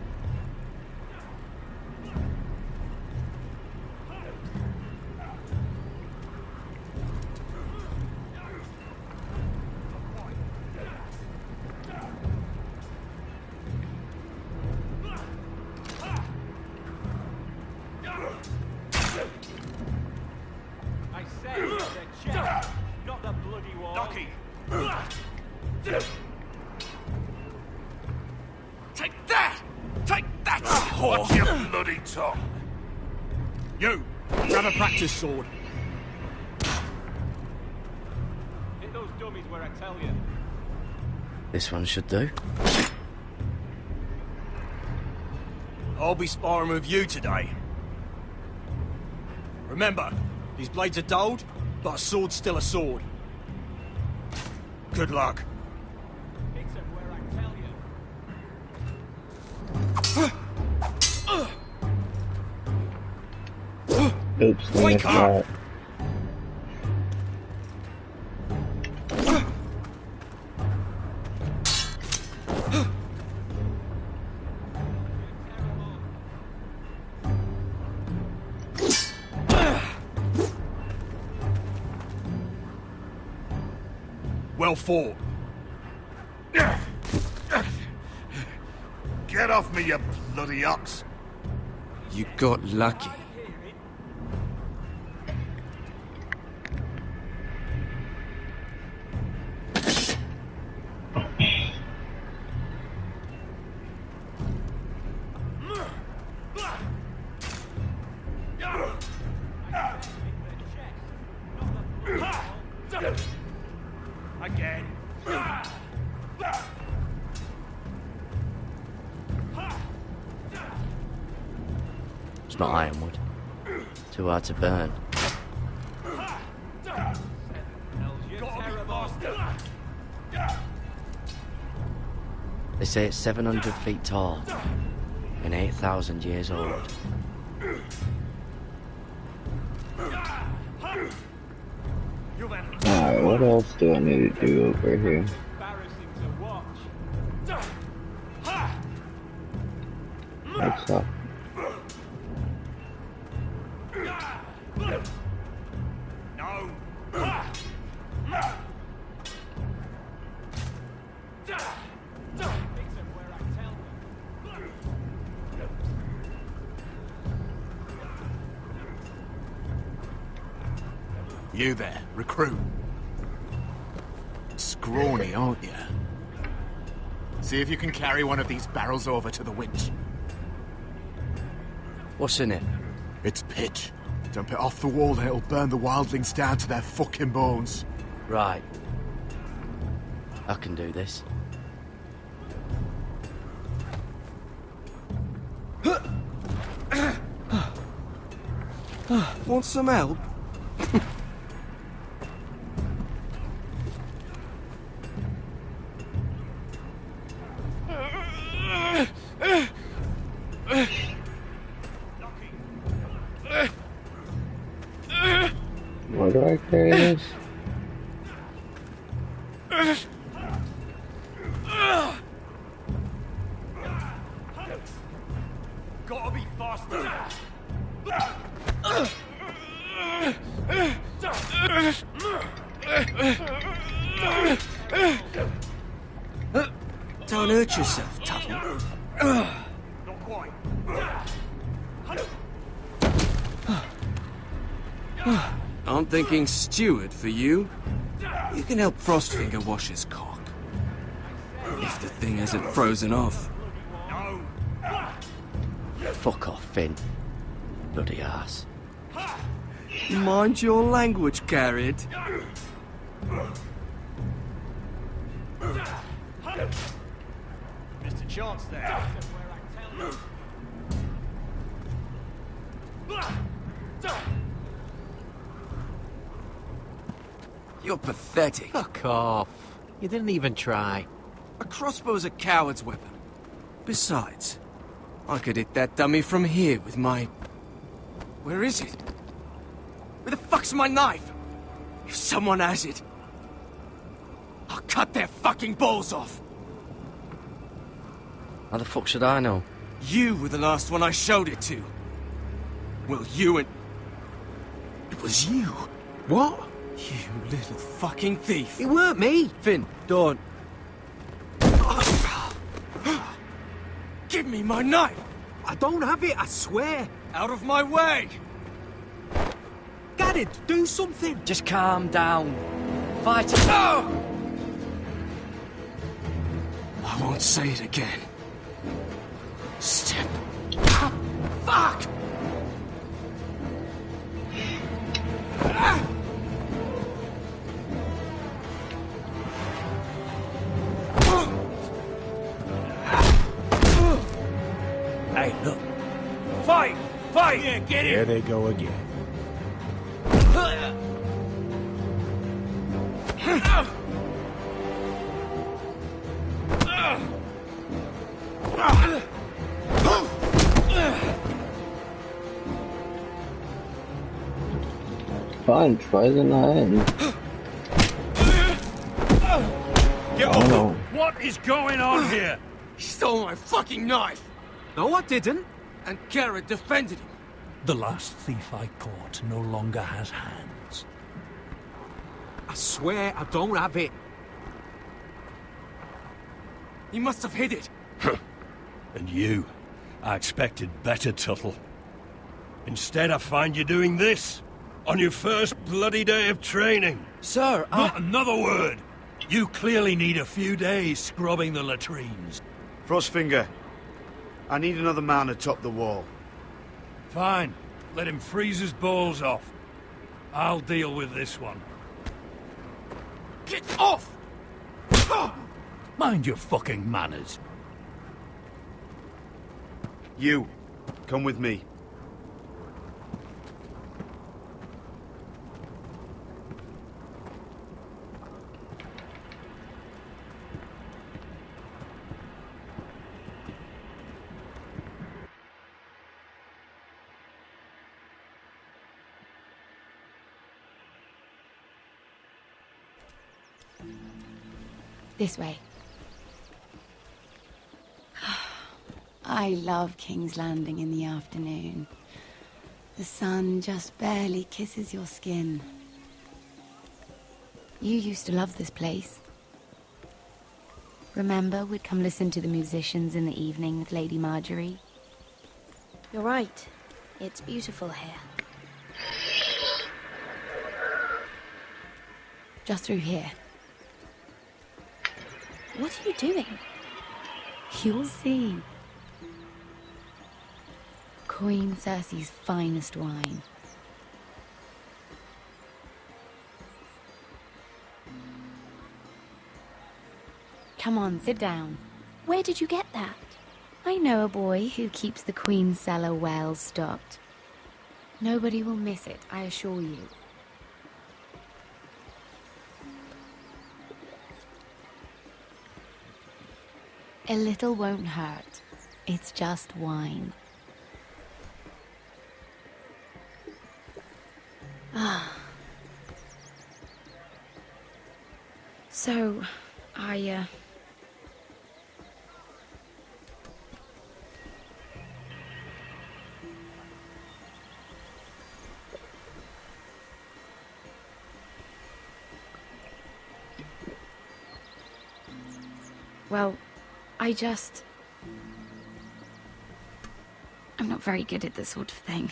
I said the chest, not the bloody wall. Docky. Take that! Take that! Watch your bloody tongue! You! Grab a practice sword. Hit those dummies where I tell you. This one should do. I'll be sparring with you today. Remember, these blades are dulled, but a sword's still a sword. Good luck. Hit them where I tell you. Oops, I missed that. Well fought. Get off me, you bloody ox! You got lucky. It's not ironwood. Too hard to burn. They say it's 700 feet tall and 8,000 years old. Alright, what else do I need to do over here? What's up? You there, recruit. Scrawny, aren't you? See if you can carry one of these barrels over to the winch. What's in it? It's pitch. Dump it off the wall and it'll burn the wildlings down to their fucking bones. Right. I can do this. Want some help? Where do I carry this? Gotta be faster. Don't hurt yourself, Tuttle. Not quite. I'm thinking steward for you. You can help Frostfinger wash his cock. If the thing hasn't frozen off. Fuck off, Finn. Bloody ass. Mind your language, Carried. Missed a chance there. You're pathetic. Fuck off. You didn't even try. A crossbow's a coward's weapon. Besides, I could hit that dummy from here with my... Where is it? Where the fuck's my knife? If someone has it, I'll cut their fucking balls off. How the fuck should I know? You were the last one I showed it to. Well, you and... It was you. What? You little fucking thief. It weren't me. Finn, don't. Give me my knife! I don't have it, I swear. Out of my way! Garrett, do something. Just calm down. Fight it. Oh! I won't say it again. Step. Fuck! Hey, look. Fight! Fight! Yeah, get it! There they go again. Fine, try the nine. Get off! What is going on here? He stole my fucking knife! No, I didn't. And Garrett defended him. The last thief I caught no longer has hands. I swear I don't have it. He must have hid it. And you? I expected better, Tuttle. Instead, I find you doing this. On your first bloody day of training. Sir, Not another word! You clearly need a few days scrubbing the latrines. Frostfinger, I need another man atop the wall. Fine. Let him freeze his balls off. I'll deal with this one. Get off! Mind your fucking manners. You, come with me. This way. I love King's Landing in the afternoon. The sun just barely kisses your skin. You used to love this place. Remember, we'd come listen to the musicians in the evening with Lady Marjorie? You're right. It's beautiful here. Just through here. What are you doing? You'll see. Queen Cersei's finest wine. Come on, sit down. Where did you get that? I know a boy who keeps the Queen's cellar well stocked. Nobody will miss it, I assure you. A little won't hurt. It's just wine. Ah. So, Well, I'm not very good at this sort of thing.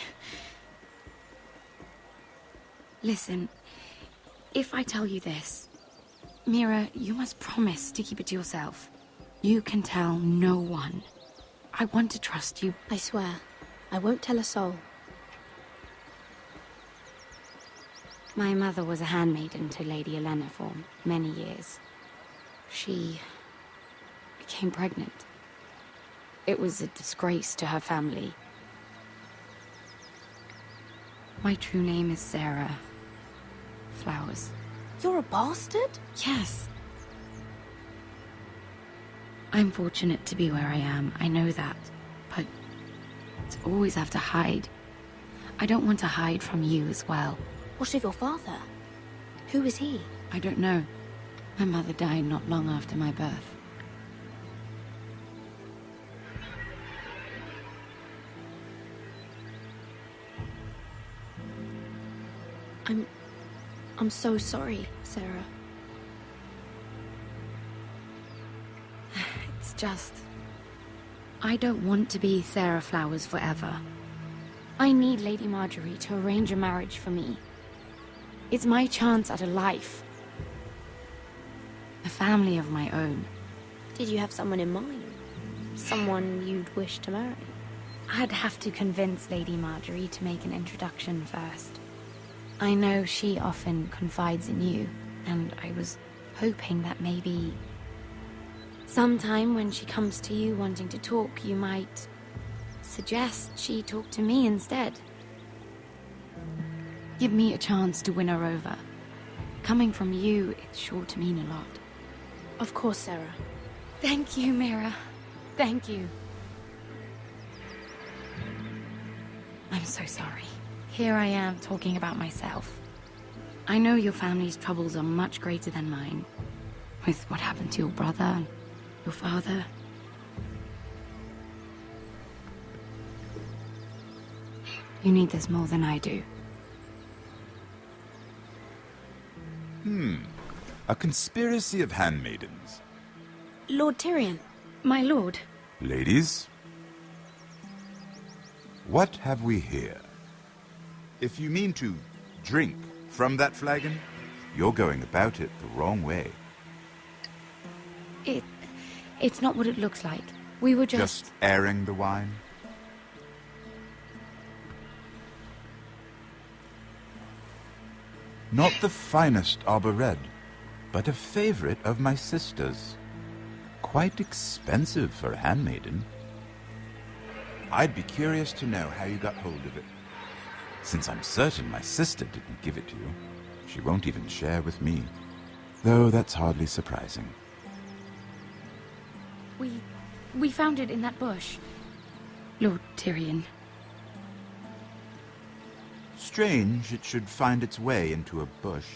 Listen, if I tell you this, Mira, you must promise to keep it to yourself. You can tell no one. I want to trust you. I swear, I won't tell a soul. My mother was a handmaiden to Lady Olenna for many years. She became pregnant. It was a disgrace to her family. My true name is STFlowers. You're a bastard? Yes. I'm fortunate to be where I am, I know that. But to always have to hide. I don't want to hide from you as well. What of your father? Who is he? I don't know. My mother died not long after my birth. I'm so sorry, Sarah. It's just... I don't want to be STFlowers forever. I need Lady Marjorie to arrange a marriage for me. It's my chance at a life. A family of my own. Did you have someone in mind? Someone you'd wish to marry? I'd have to convince Lady Marjorie to make an introduction first. I know she often confides in you, and I was hoping that maybe... sometime when she comes to you wanting to talk, you might suggest she talk to me instead. Give me a chance to win her over. Coming from you, it's sure to mean a lot. Of course, Sarah. Thank you, Mira. Thank you. I'm so sorry. Here I am talking about myself. I know your family's troubles are much greater than mine. With what happened to your brother and your father. You need this more than I do. A conspiracy of handmaidens. Lord Tyrion. My lord. Ladies, what have we here? If you mean to drink from that flagon, you're going about it the wrong way. It's not what it looks like. We were Just airing the wine? Not the finest arbor red, but a favorite of my sister's. quite expensive for a handmaiden. I'd be curious to know how you got hold of it. Since I'm certain my sister didn't give it to you, she won't even share with me. Though that's hardly surprising. We found it in that bush. Lord Tyrion. Strange it should find its way into a bush.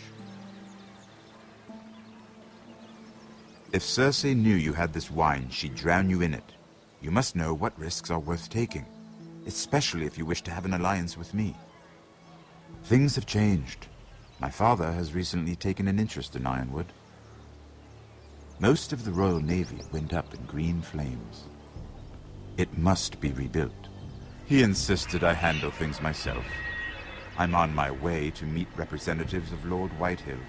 If Cersei knew you had this wine, she'd drown you in it. You must know what risks are worth taking, especially if you wish to have an alliance with me. Things have changed. My father has recently taken an interest in Ironwood. Most of the Royal Navy went up in green flames. It must be rebuilt. He insisted I handle things myself. I'm on my way to meet representatives of Lord Whitehill.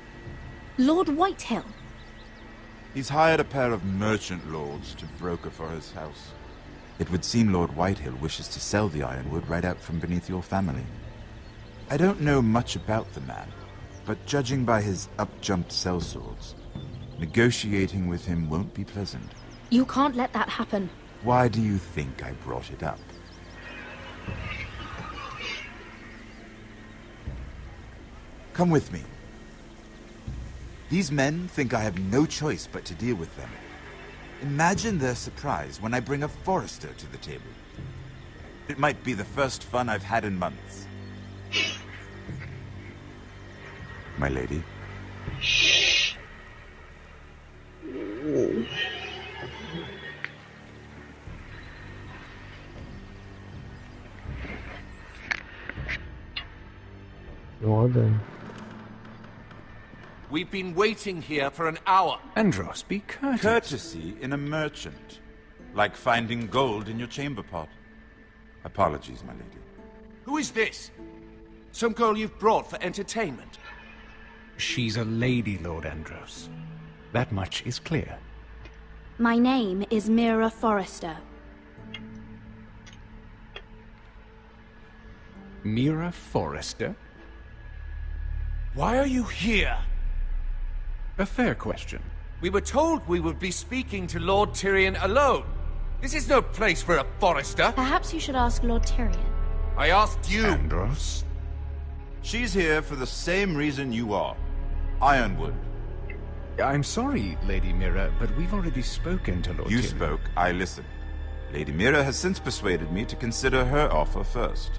Lord Whitehill? He's hired a pair of merchant lords to broker for his house. It would seem Lord Whitehill wishes to sell the Ironwood right out from beneath your family. I don't know much about the man, but judging by his up-jumped sellswords, negotiating with him won't be pleasant. You can't let that happen. Why do you think I brought it up? Come with me. These men think I have no choice but to deal with them. Imagine their surprise when I bring a Forester to the table. It might be the first fun I've had in months. My lady. Go on then. We've been waiting here for an hour. Andros, be courteous. Courtesy in a merchant. Like finding gold in your chamber pot. Apologies, my lady. Who is this? Some girl you've brought for entertainment? She's a lady, Lord Andros. That much is clear. My name is Mira Forrester. Mira Forrester? Why are you here? A fair question. We were told we would be speaking to Lord Tyrion alone. This is no place for a Forrester. Perhaps you should ask Lord Tyrion. I asked you. Andros? She's here for the same reason you are. Ironwood. I'm sorry, Lady Mira, but we've already spoken to Lord Tyrion. You spoke, I listened. Lady Mira has since persuaded me to consider her offer first.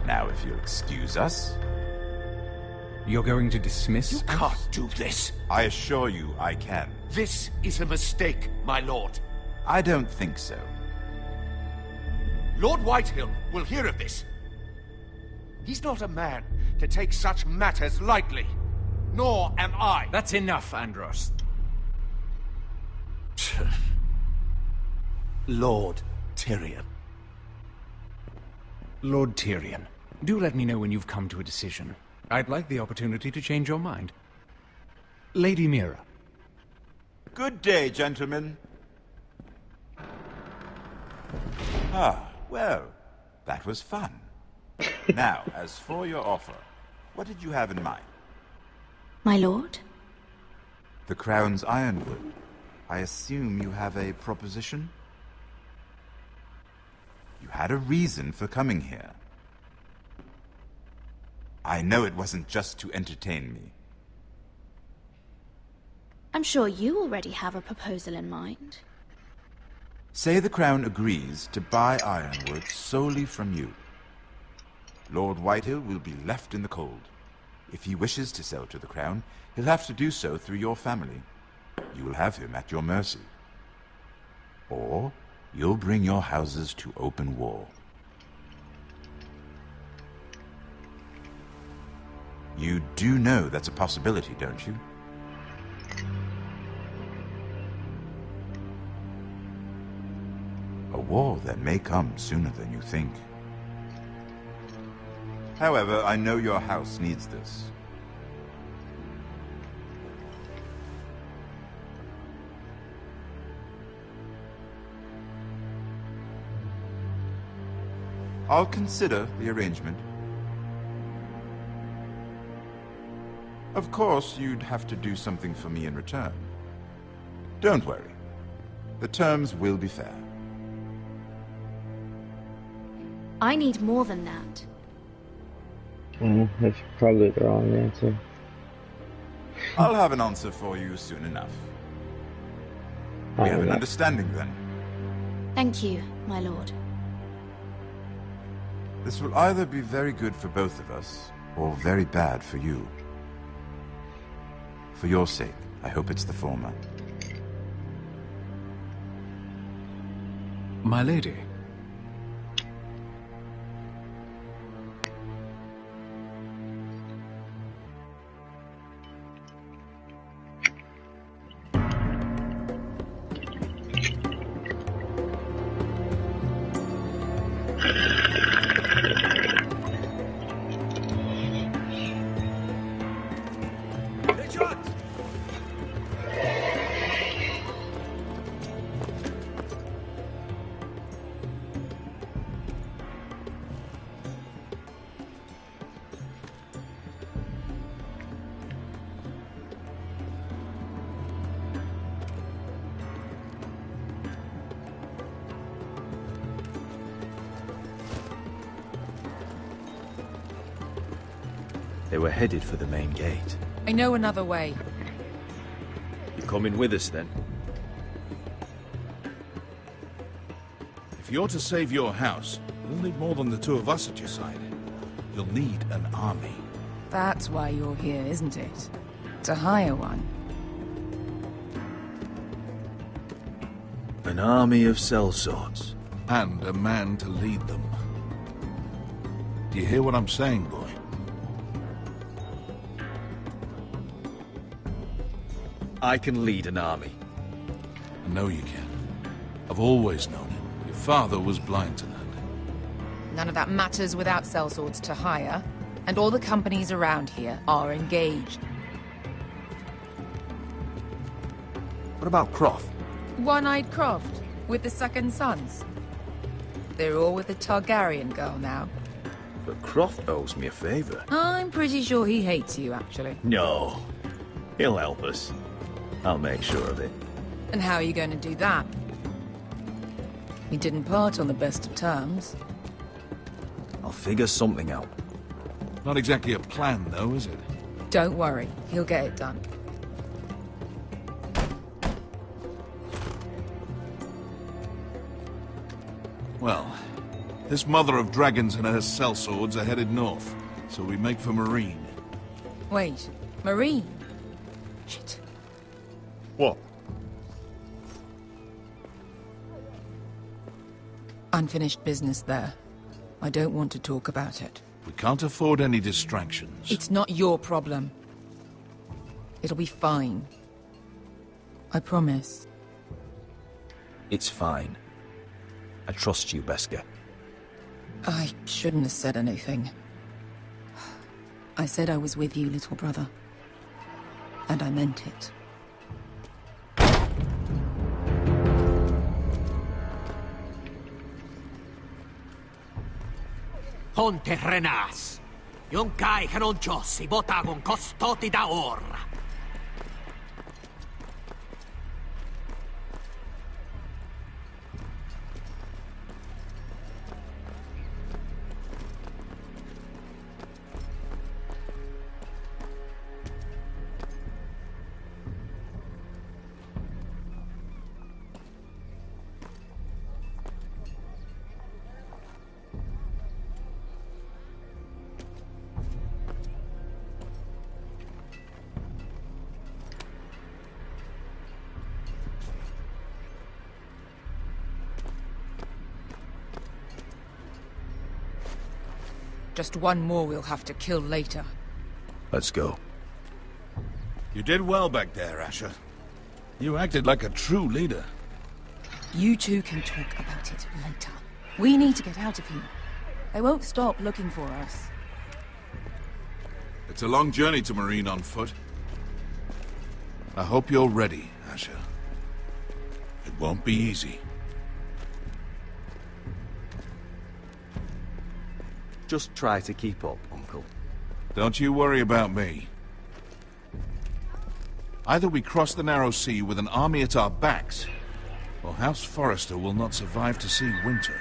Now, if you'll excuse us... You're going to dismiss You us? can't do this. I assure you I can. This is a mistake, my lord. I don't think so. Lord Whitehill will hear of this. He's not a man to take such matters lightly. Nor am I. That's enough, Andros. Lord Tyrion. Lord Tyrion, do let me know when you've come to a decision. I'd like the opportunity to change your mind. Lady Mira. Good day, gentlemen. Ah, well, that was fun. Now, as for your offer, what did you have in mind? My lord? The Crown's Ironwood. I assume you have a proposition? You had a reason for coming here. I know it wasn't just to entertain me. I'm sure you already have a proposal in mind. Say the Crown agrees to buy Ironwood solely from you. Lord Whitehill will be left in the cold. If he wishes to sell to the Crown, he'll have to do so through your family. You will have him at your mercy. Or you'll bring your houses to open war. You do know that's a possibility, don't you? A war that may come sooner than you think. However, I know your house needs this. I'll consider the arrangement. Of course, you'd have to do something for me in return. Don't worry. The terms will be fair. I need more than that. That's probably the wrong answer. I'll have an answer for you soon enough. We have an understanding then. Thank you, my lord. This will either be very good for both of us, or very bad for you. For your sake, I hope it's the former. My lady. They were headed for the main gate. I know another way. You coming with us then? If you're to save your house, you'll need more than the two of us at your side. You'll need an army. That's why you're here, isn't it? To hire one. An army of sellswords. And a man to lead them. Do you hear what I'm saying, boy? I can lead an army. I know you can. I've always known it. Your father was blind to that. None of that matters without sellswords to hire, and all the companies around here are engaged. What about Croft? One-eyed Croft, with the second sons. They're all with the Targaryen girl now. But Croft owes me a favor. I'm pretty sure he hates you, actually. No. He'll help us. I'll make sure of it. And how are you going to do that? We didn't part on the best of terms. I'll figure something out. Not exactly a plan, though, is it? Don't worry, he'll get it done. Well, this mother of dragons and her sellswords are headed north, so we make for Marine. Wait, Marine? Shit. What? Unfinished business there. I don't want to talk about it. We can't afford any distractions. It's not your problem. It'll be fine. I promise. It's fine. I trust you, Beskar. I shouldn't have said anything. I said I was with you, little brother. And I meant it. Ponte Renas. Yon kai canon jossi botagon costoti da ora. Just one more we'll have to kill later. Let's go. You did well back there, Asher. You acted like a true leader. You two can talk about it later. We need to get out of here. They won't stop looking for us. It's a long journey to Marine on foot. I hope you're ready, Asher. It won't be easy. Just try to keep up, Uncle. Don't you worry about me. Either we cross the narrow sea with an army at our backs, or House Forrester will not survive to see winter.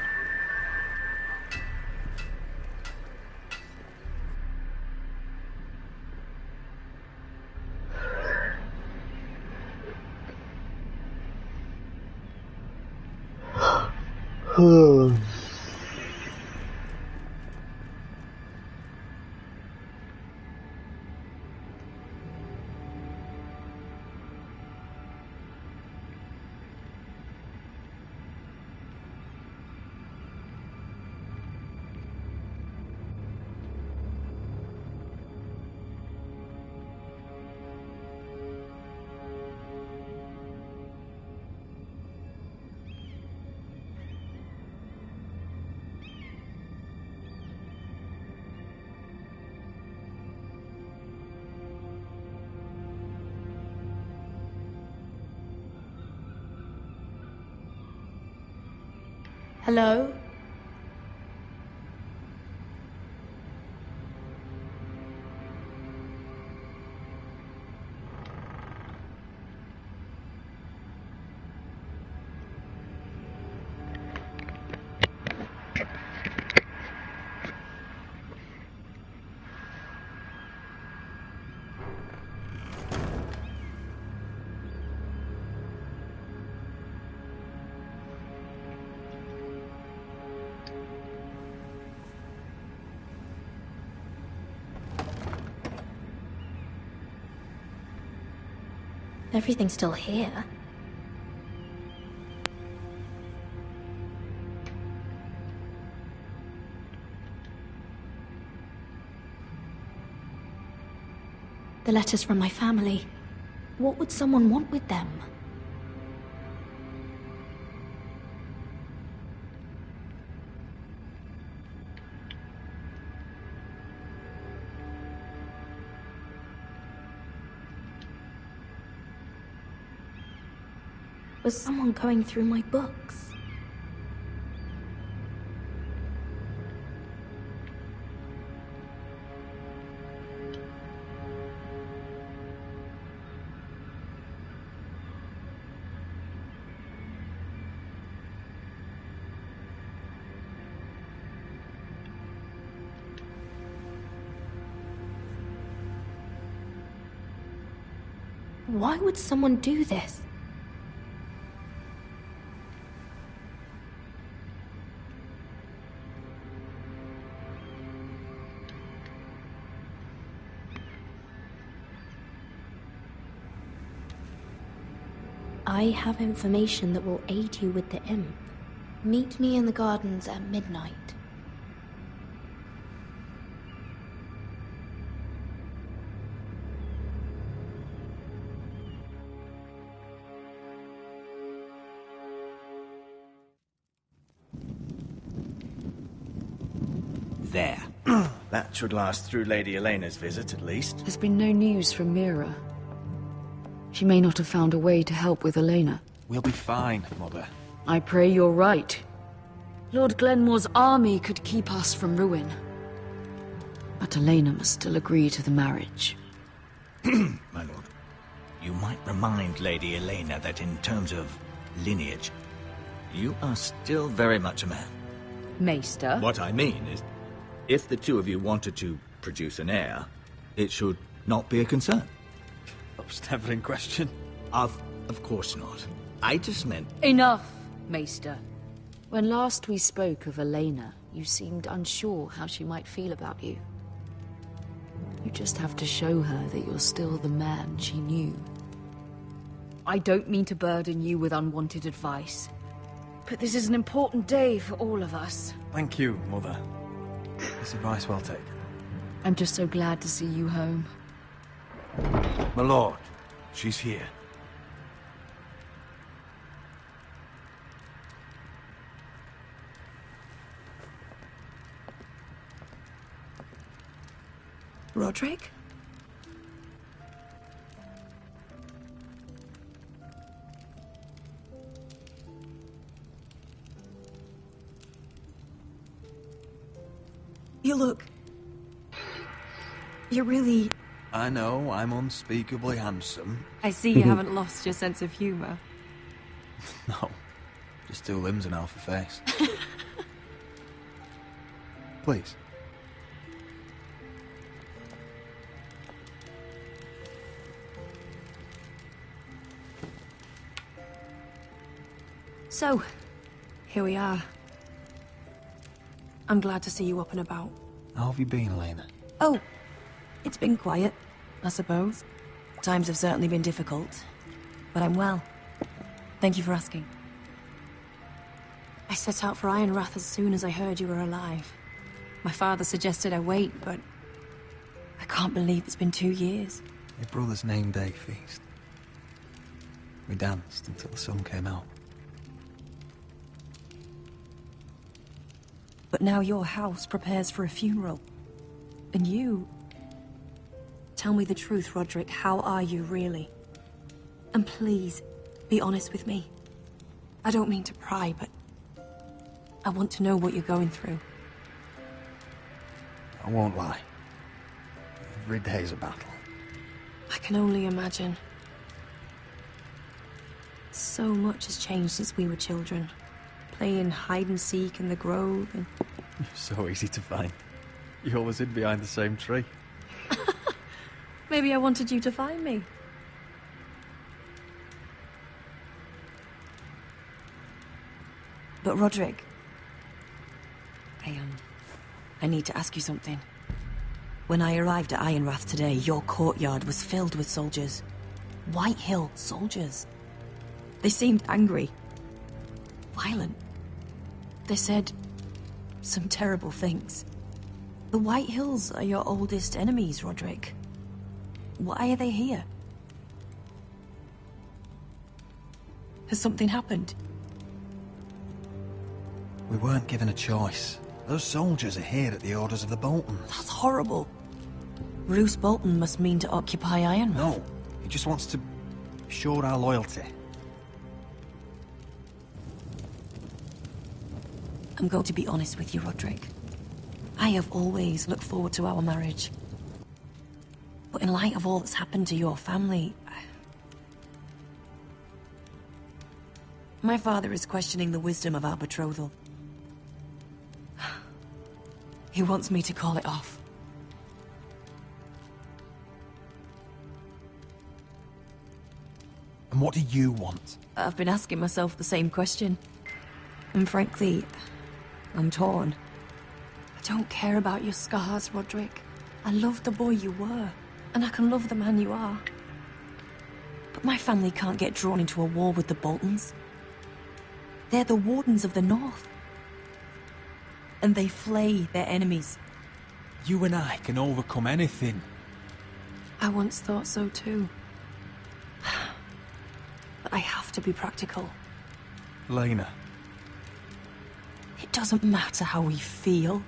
Hello? Everything's still here. The letters from my family. What would someone want with them? Was someone going through my books? Why would someone do this? I have information that will aid you with the imp. Meet me in the gardens at midnight. There. That should last through Lady Elena's visit, at least. There's been no news from Mira. She may not have found a way to help with Elena. We'll be fine, Mother. I pray you're right. Lord Glenmore's army could keep us from ruin. But Elena must still agree to the marriage. My lord, you might remind Lady Elena that in terms of lineage, you are still very much a man. Maester? What I mean is, if the two of you wanted to produce an heir, it should not be a concern. That was never in question. Of course not. I just meant... Enough, Maester. When last we spoke of Elena, you seemed unsure how she might feel about you. You just have to show her that you're still the man she knew. I don't mean to burden you with unwanted advice, but this is an important day for all of us. Thank you, Mother. This advice well taken. I'm just so glad to see you home. My lord, she's here. Roderick? You look... You're really I know I'm unspeakably handsome. I see you haven't lost your sense of humour. No, just two limbs and half a face. Please. So, here we are. I'm glad to see you up and about. How have you been, Lena? Oh, it's been quiet, I suppose. Times have certainly been difficult, but I'm well. Thank you for asking. I set out for Ironrath as soon as I heard you were alive. My father suggested I wait, but I can't believe it's been 2 years. Your brother's name day feast. We danced until the sun came out. But now your house prepares for a funeral. And you... Tell me the truth, Roderick. How are you, really? And please, be honest with me. I don't mean to pry, but... I want to know what you're going through. I won't lie. Every day's a battle. I can only imagine. So much has changed since we were children. Playing hide-and-seek in the grove and... You're so easy to find. You always hid behind the same tree. Maybe I wanted you to find me. But Roderick... I need to ask you something. When I arrived at Ironrath today, your courtyard was filled with soldiers. White Hill soldiers. They seemed angry. Violent. They said some terrible things. The White Hills are your oldest enemies, Roderick. Why are they here? Has something happened? We weren't given a choice. Those soldiers are here at the orders of the Boltons. That's horrible. Roose Bolton must mean to occupy Ironrath. No, he just wants to show our loyalty. I'm going to be honest with you, Roderick. I have always looked forward to our marriage. But in light of all that's happened to your family... My father is questioning the wisdom of our betrothal. He wants me to call it off. And what do you want? I've been asking myself the same question. And frankly, I'm torn. I don't care about your scars, Roderick. I love the boy you were, and I can love the man you are. But my family can't get drawn into a war with the Boltons. They're the Wardens of the North. And they flay their enemies. You and I can overcome anything. I once thought so too. But I have to be practical. Lena. It doesn't matter how we feel.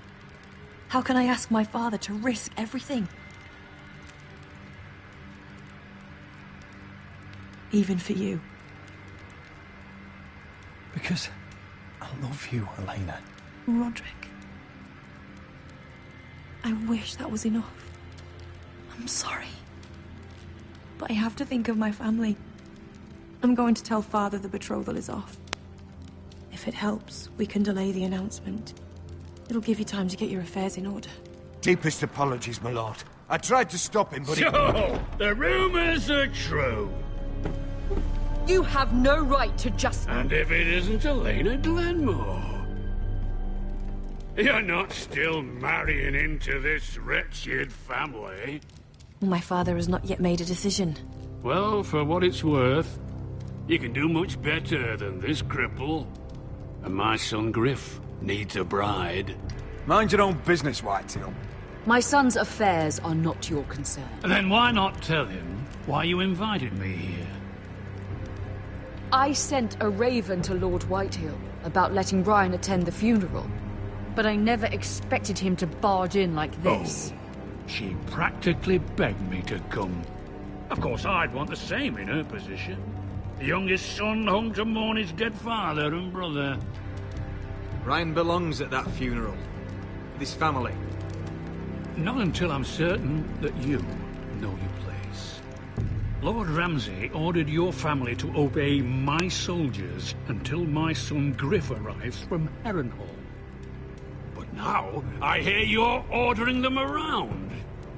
How can I ask my father to risk everything? Even for you. Because I love you, Elena. Roderick. I wish that was enough. I'm sorry. But I have to think of my family. I'm going to tell Father the betrothal is off. If it helps, we can delay the announcement. It'll give you time to get your affairs in order. Deepest apologies, my lord. I tried to stop him, but So, the rumors are true. You have no right to just... And if it isn't Elena Glenmore? You're not still marrying into this wretched family? My father has not yet made a decision. Well, for what it's worth, you can do much better than this cripple. And my son Griff needs a bride. Mind your own business, Whitetail. My son's affairs are not your concern. Then why not tell him why you invited me here? I sent a raven to Lord Whitehill about letting Brian attend the funeral. But I never expected him to barge in like this. Oh, she practically begged me to come. Of course, I'd want the same in her position. The youngest son home to mourn his dead father and brother. Ryan belongs at that funeral. With his family. Not until I'm certain that you and know your place. Lord Ramsay ordered your family to obey my soldiers until my son Griff arrives from Harrenhal. But now, I hear you're ordering them around,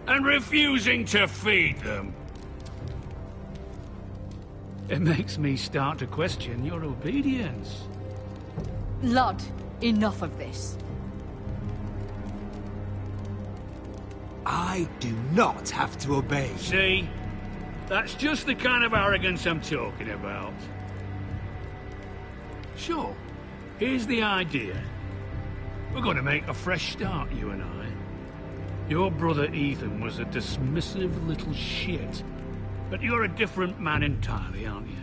and refusing to feed them. It makes me start to question your obedience. Lud, enough of this. I do not have to obey. See? That's just the kind of arrogance I'm talking about. So, here's the idea. We're going to make a fresh start, you and I. Your brother Ethan was a dismissive little shit. But you're a different man entirely, aren't you?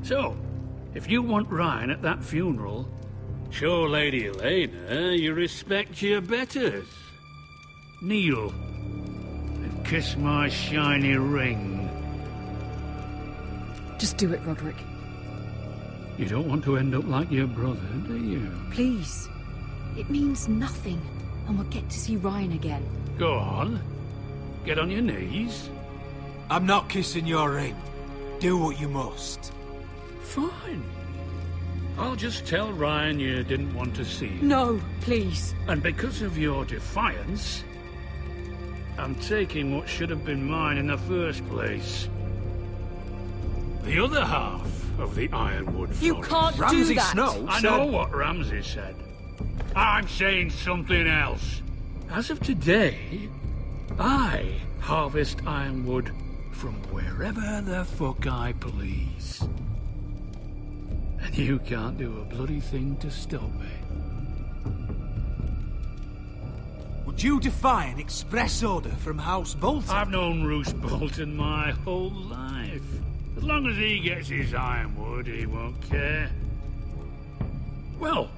So, if you want Ryan at that funeral, show Lady Elena you respect your betters. Kneel and kiss my shiny ring. Just do it, Roderick. You don't want to end up like your brother, do you? Please. It means nothing, and we'll get to see Ryan again. Go on. Get on your knees. I'm not kissing your ring. Do what you must. Fine. I'll just tell Ryan you didn't want to see him. No, please. And because of your defiance, I'm taking what should have been mine in the first place. The other half of the Ironwood Forest. You can't do that! I know what Ramsay said. I'm saying something else. As of today, I harvest ironwood from wherever the fuck I please. And you can't do a bloody thing to stop me. Would you defy an express order from House Bolton? I've known Roose Bolton my whole life. As long as he gets his ironwood, he won't care. Well,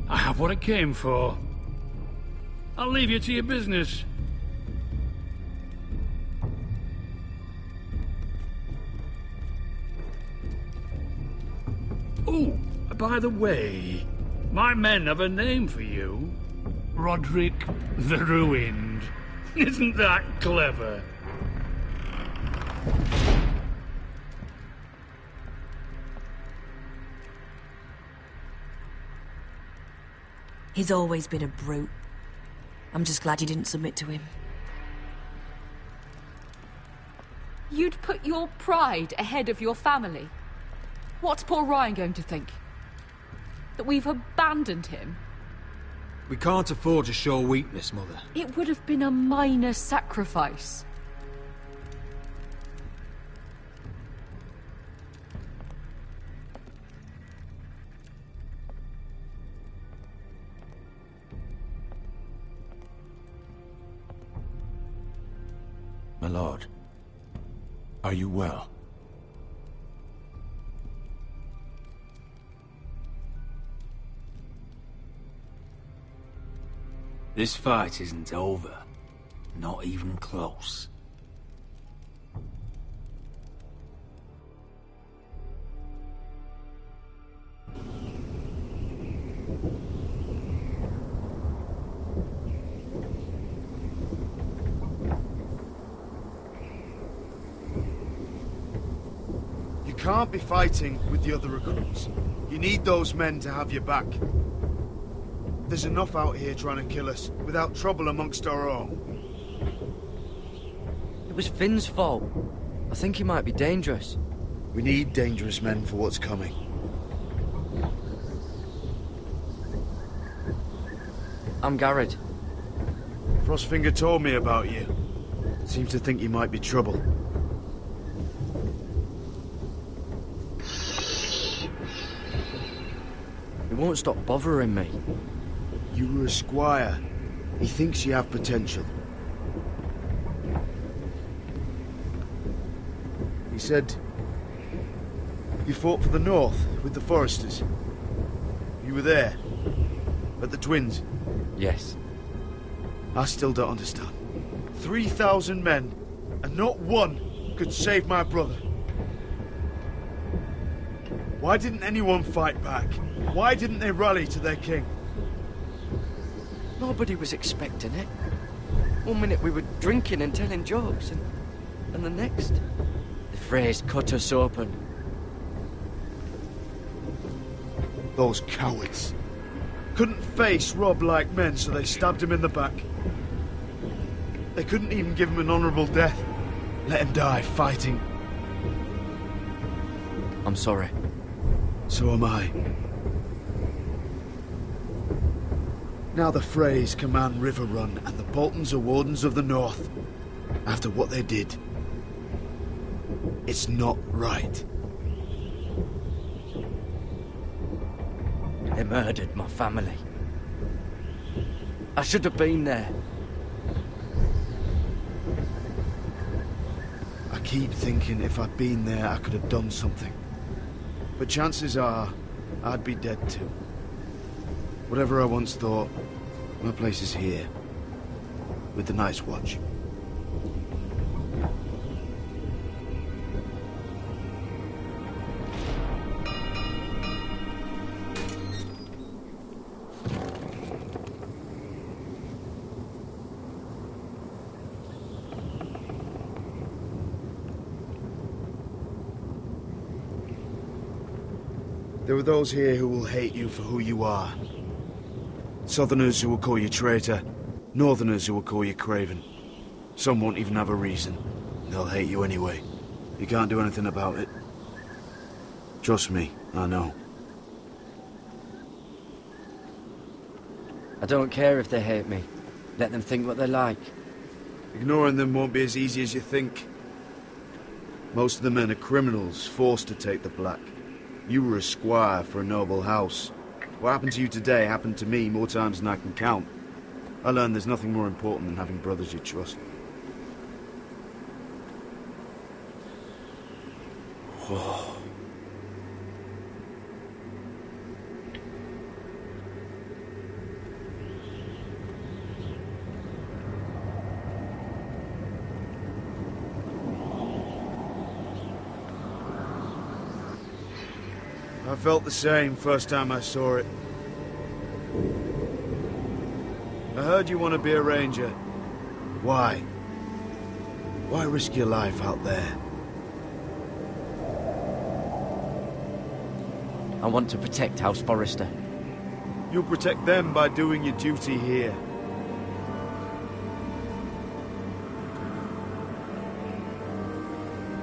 I have what I came for. I'll leave you to your business. Oh, by the way, my men have a name for you. Roderick the Ruined. Isn't that clever? He's always been a brute. I'm just glad you didn't submit to him. You'd put your pride ahead of your family. What's poor Ryan going to think? That we've abandoned him? We can't afford to show weakness, Mother. It would have been a minor sacrifice. My lord, are you well? This fight isn't over. Not even close. You can't be fighting with the other recruits. You need those men to have your back. There's enough out here trying to kill us, without trouble amongst our own. It was Finn's fault. I think he might be dangerous. We need dangerous men for what's coming. I'm Garrett. Frostfinger told me about you. Seems to think you might be trouble. He won't stop bothering me. You were a squire. He thinks you have potential. He said you fought for the North with the Foresters. You were there, at the Twins. Yes. I still don't understand. 3,000 men, and not one could save my brother. Why didn't anyone fight back? Why didn't they rally to their king? Nobody was expecting it. One minute we were drinking and telling jokes, and the next, the Freys cut us open. Those cowards. Couldn't face Rob like men, so they stabbed him in the back. They couldn't even give him an honourable death. Let him die fighting. I'm sorry. So am I. Now the Freys command River Run, and the Boltons are Wardens of the North. After what they did. It's not right. They murdered my family. I should have been there. I keep thinking if I'd been there, I could have done something. But chances are, I'd be dead too. Whatever I once thought, my place is here. With the Night's Watch. There are those here who will hate you for who you are. Southerners who will call you traitor. Northerners who will call you craven. Some won't even have a reason. They'll hate you anyway. You can't do anything about it. Trust me, I know. I don't care if they hate me. Let them think what they like. Ignoring them won't be as easy as you think. Most of the men are criminals, forced to take the black. You were a squire for a noble house. What happened to you today happened to me more times than I can count. I learned there's nothing more important than having brothers you trust. Whoa. I felt the same first time I saw it. I heard you want to be a ranger. Why? Why risk your life out there? I want to protect House Forrester. You'll protect them by doing your duty here.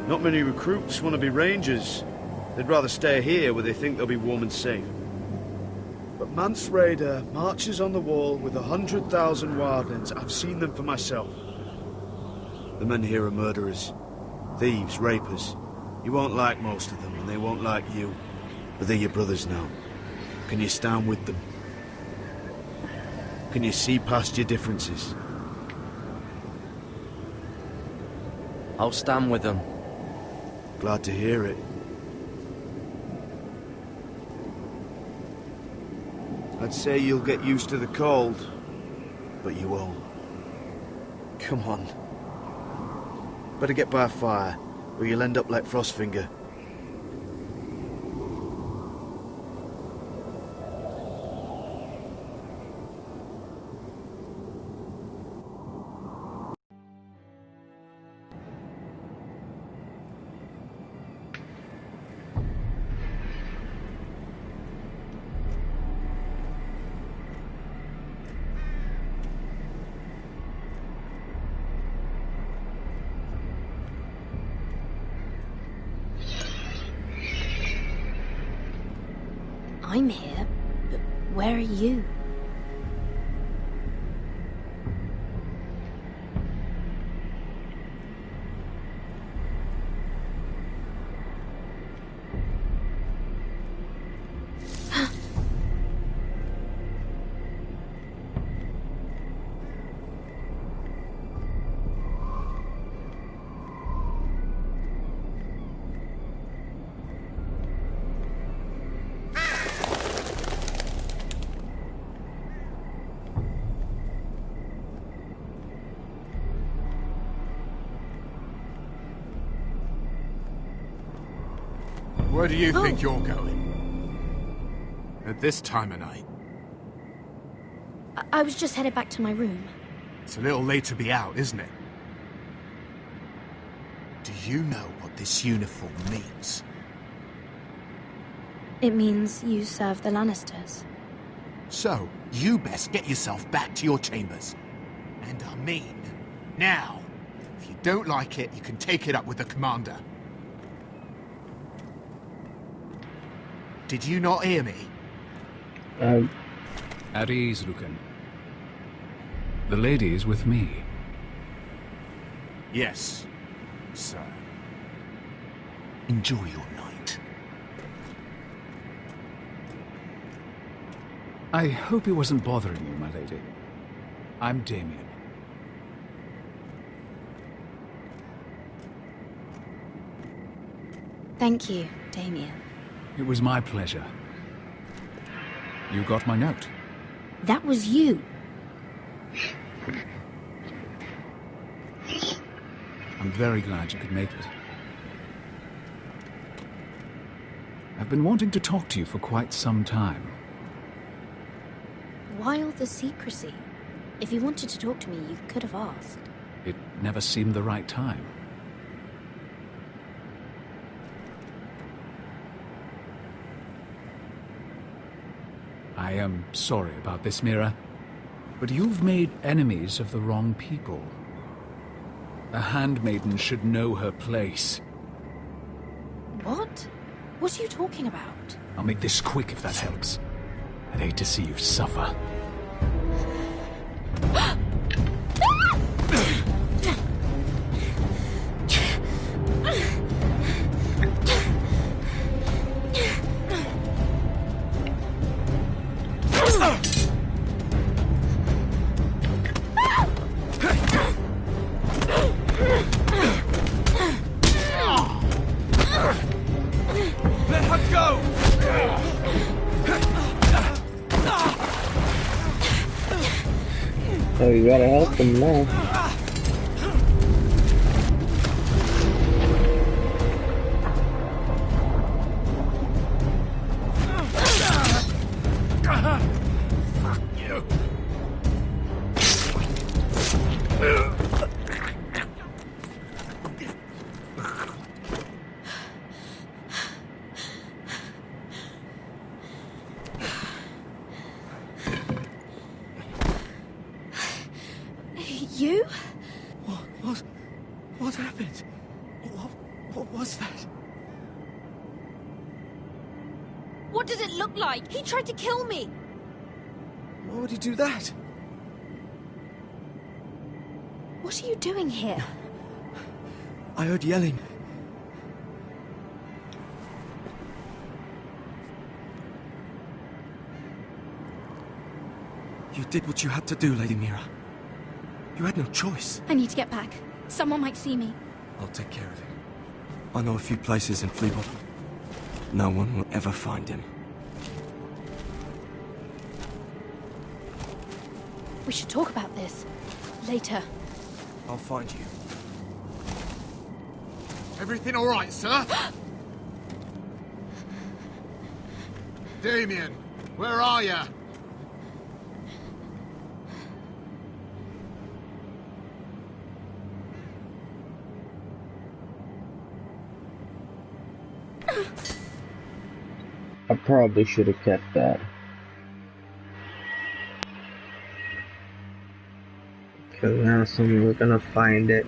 Not many recruits want to be rangers. They'd rather stay here where they think they'll be warm and safe. But Mance Rayder marches on the wall with 100,000 wildlings. I've seen them for myself. The men here are murderers. Thieves, rapers. You won't like most of them, and they won't like you. But they're your brothers now. Can you stand with them? Can you see past your differences? I'll stand with them. Glad to hear it. I'd say you'll get used to the cold, but you won't. Come on. Better get by a fire, or you'll end up like Frostfinger. I'm here, but where are you? Where do you think you're going? At this time of night? I was just headed back to my room. It's a little late to be out, isn't it? Do you know what this uniform means? It means you serve the Lannisters. So, you best get yourself back to your chambers. And I mean, now. If you don't like it, you can take it up with the commander. Did you not hear me? At ease, Lucan. The lady is with me. Yes, sir. Enjoy your night. I hope he wasn't bothering you, my lady. I'm Damien. Thank you, Damien. It was my pleasure. You got my note. That was you. I'm very glad you could make it. I've been wanting to talk to you for quite some time. Why all the secrecy? If you wanted to talk to me, you could have asked. It never seemed the right time. I am sorry about this, Mira, but you've made enemies of the wrong people. A handmaiden should know her place. What? What are you talking about? I'll make this quick if that helps. I'd hate to see you suffer. Let her go! So you gotta help them now. Fuck you. You? What happened? What was that? What does it look like? He tried to kill me! Why would he do that? What are you doing here? I heard yelling. You did what you had to do, Lady Mira. You had no choice. I need to get back. Someone might see me. I'll take care of him. I know a few places in Fleabottom. No one will ever find him. We should talk about this. Later. I'll find you. Everything all right, sir? Damien, where are you? I probably should have kept that. Because now someone's gonna find it.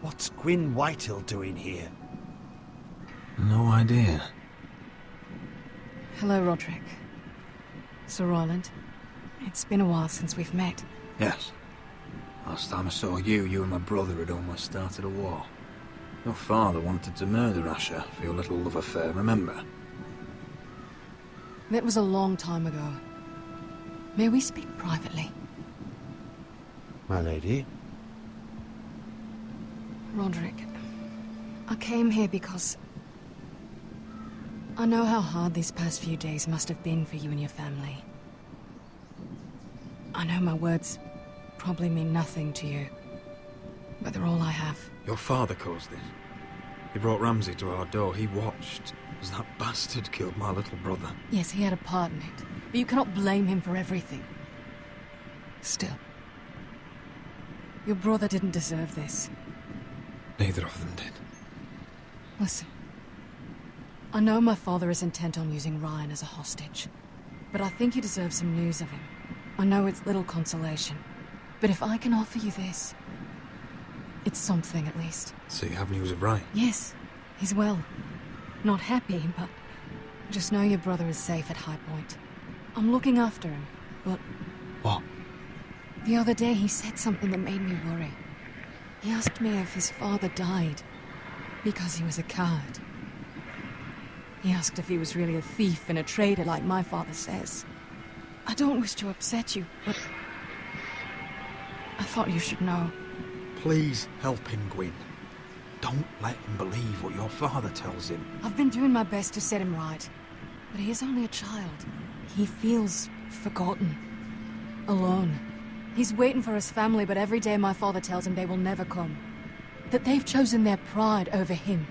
What's Gwyn Whitehill doing here? No idea. Hello, Roderick. Sir Roland. It's been a while since we've met. Yes. Last time I saw you, you and my brother had almost started a war. Your father wanted to murder Asher for your little love affair, remember? That was a long time ago. May we speak privately? My lady? Roderick, I came here because I know how hard these past few days must have been for you and your family. I know my words probably mean nothing to you, but they're all I have. Your father caused this. He brought Ramsay to our door. He watched as that bastard killed my little brother. Yes, he had a part in it, but you cannot blame him for everything. Still, your brother didn't deserve this. Neither of them did. Listen, I know my father is intent on using Ryan as a hostage, but I think you deserve some news of him. I know it's little consolation, but if I can offer you this, it's something at least. So you have news of Ryan? Yes, he's well. Not happy, but just know your brother is safe at High Point. I'm looking after him, but... What? The other day he said something that made me worry. He asked me if his father died because he was a coward. He asked if he was really a thief and a traitor like my father says. I don't wish to upset you, but I thought you should know. Please help him, Gwyn. Don't let him believe what your father tells him. I've been doing my best to set him right, but he is only a child. He feels forgotten, alone. He's waiting for his family, but every day my father tells him they will never come. That they've chosen their pride over him.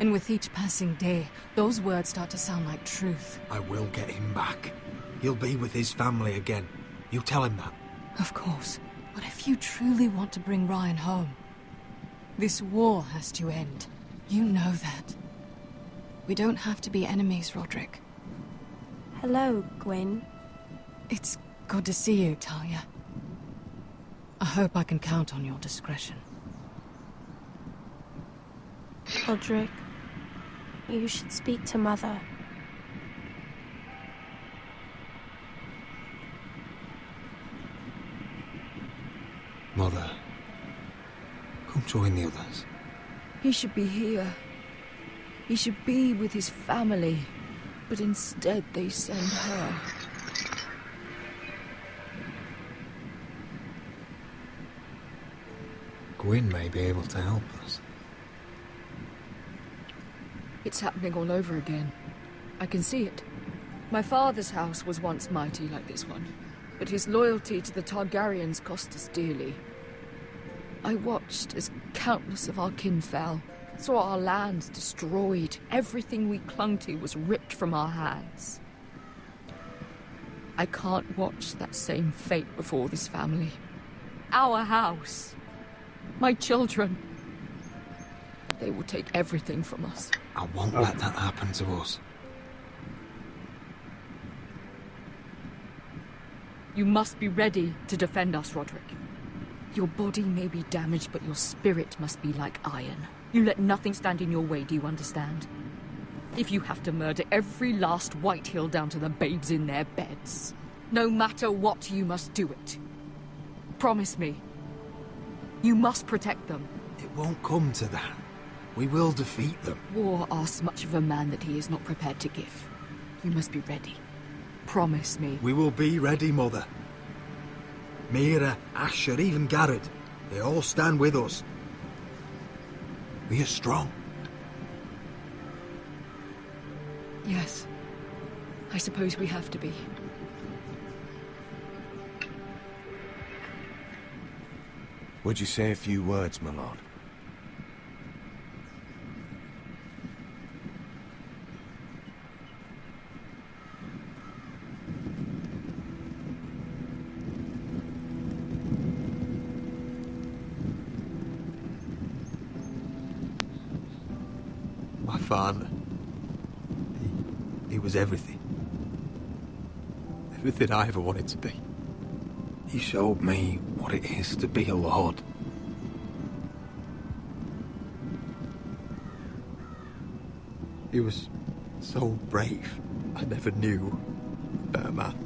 And with each passing day, those words start to sound like truth. I will get him back. He'll be with his family again. You tell him that. Of course. But if you truly want to bring Ryan home, this war has to end. You know that. We don't have to be enemies, Roderick. Hello, Gwyn. It's good to see you, Talia. I hope I can count on your discretion. Roderick, you should speak to Mother. Mother, come join the others. He should be here. He should be with his family. But instead they send her. Gwyn may be able to help us. It's happening all over again. I can see it. My father's house was once mighty like this one, but his loyalty to the Targaryens cost us dearly. I watched as countless of our kin fell, saw our lands destroyed, everything we clung to was ripped from our hands. I can't watch that same fate before this family. Our house. My children. They will take everything from us. I won't let that happen to us. You must be ready to defend us, Roderick. Your body may be damaged, but your spirit must be like iron. You let nothing stand in your way, do you understand? If you have to murder every last Whitehill down to the babes in their beds, no matter what, you must do it. Promise me. You must protect them. It won't come to that. We will defeat them. War asks much of a man that he is not prepared to give. You must be ready. Promise me. We will be ready, Mother. Mira, Asher, even Garrett. They all stand with us. We are strong. Yes. I suppose we have to be. Would you say a few words, my lord? My father. He was everything. Everything I ever wanted to be. He showed me what it is to be a lord. He was so brave. I never knew a better man.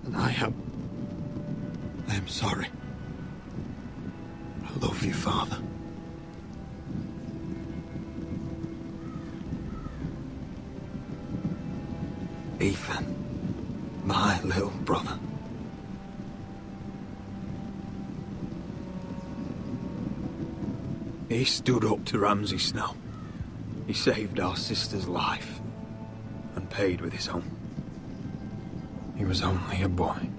And I am sorry. I love you, Father. Ethan, my little brother. He stood up to Ramsay Snow. He saved our sister's life, and paid with his own. He was only a boy.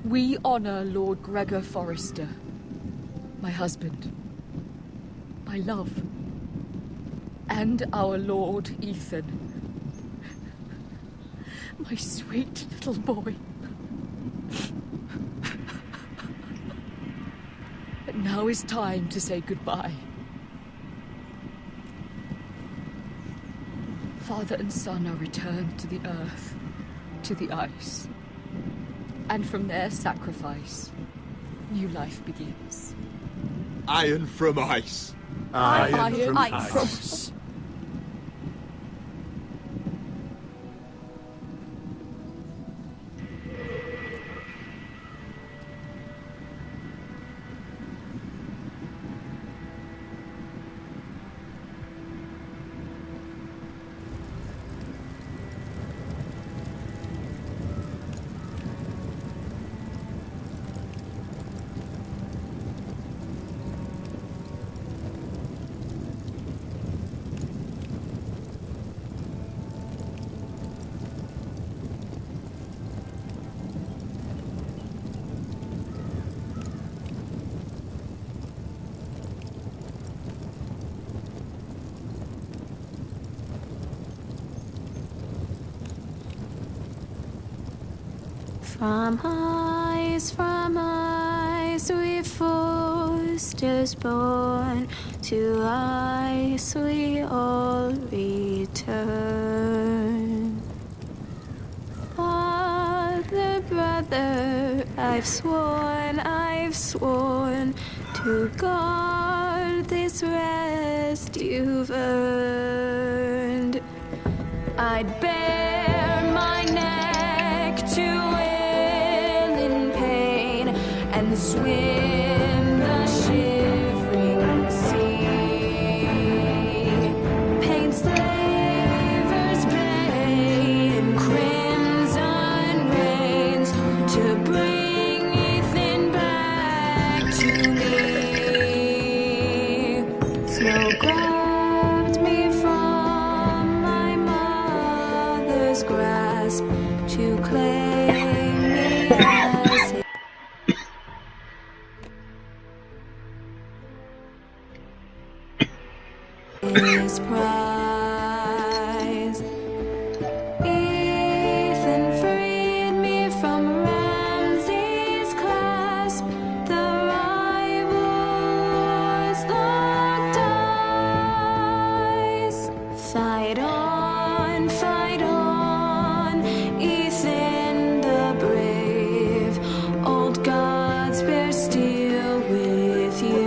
We honor Lord Gregor Forrester, my husband, my love, and our Lord Ethan, my sweet little boy. But now is time to say goodbye. Father and son are returned to the earth, to the ice. And from their sacrifice, new life begins. Iron from ice. Iron from ice. From ice we Forsters born, to ice we all return. Father, brother, I've sworn to guard this rest you've earned. I'd bare my neck to and swim the shivering sea. Paint slavers bay in crimson rains to bring Ethan back to me. Snow grabbed me from my mother's grasp to claim me as his prize. Ethan freed me from Ramsay's clasp. The rivals locked eyes. Fight on, Ethan the brave. Old gods bear steel with you.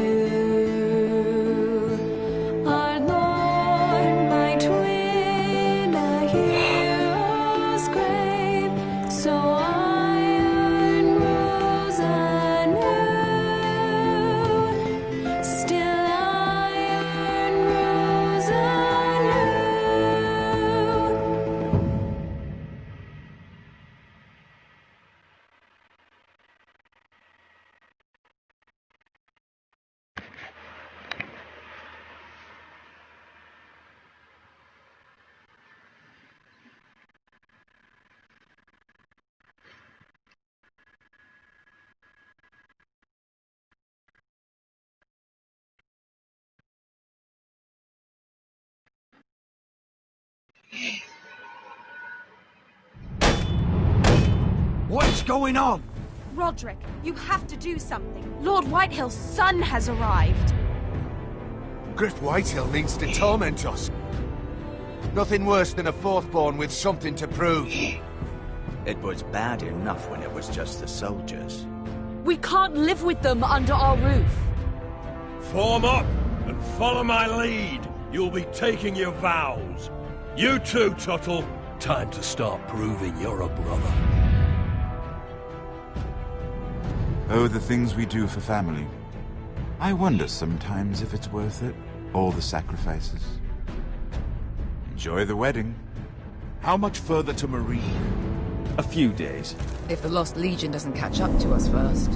What's going on? Roderick, you have to do something. Lord Whitehill's son has arrived. Griff Whitehill means to torment us. Nothing worse than a fourthborn with something to prove. It was bad enough when it was just the soldiers. We can't live with them under our roof. Form up and follow my lead. You'll be taking your vows. You too, Tuttle. Time to start proving you're a brother. Oh, the things we do for family. I wonder sometimes if it's worth it, all the sacrifices. Enjoy the wedding. How much further to Marine? A few days. If the Lost Legion doesn't catch up to us first.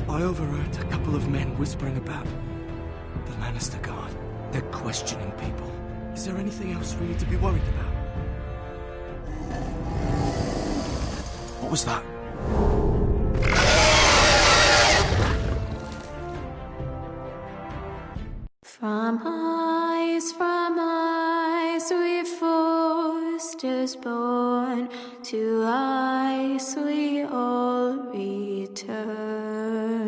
I overheard a couple of men whispering about the Lannister Guard. They're questioning people. Is there anything else for you to be worried about? What was that? From ice we foresters born, to ice we all return.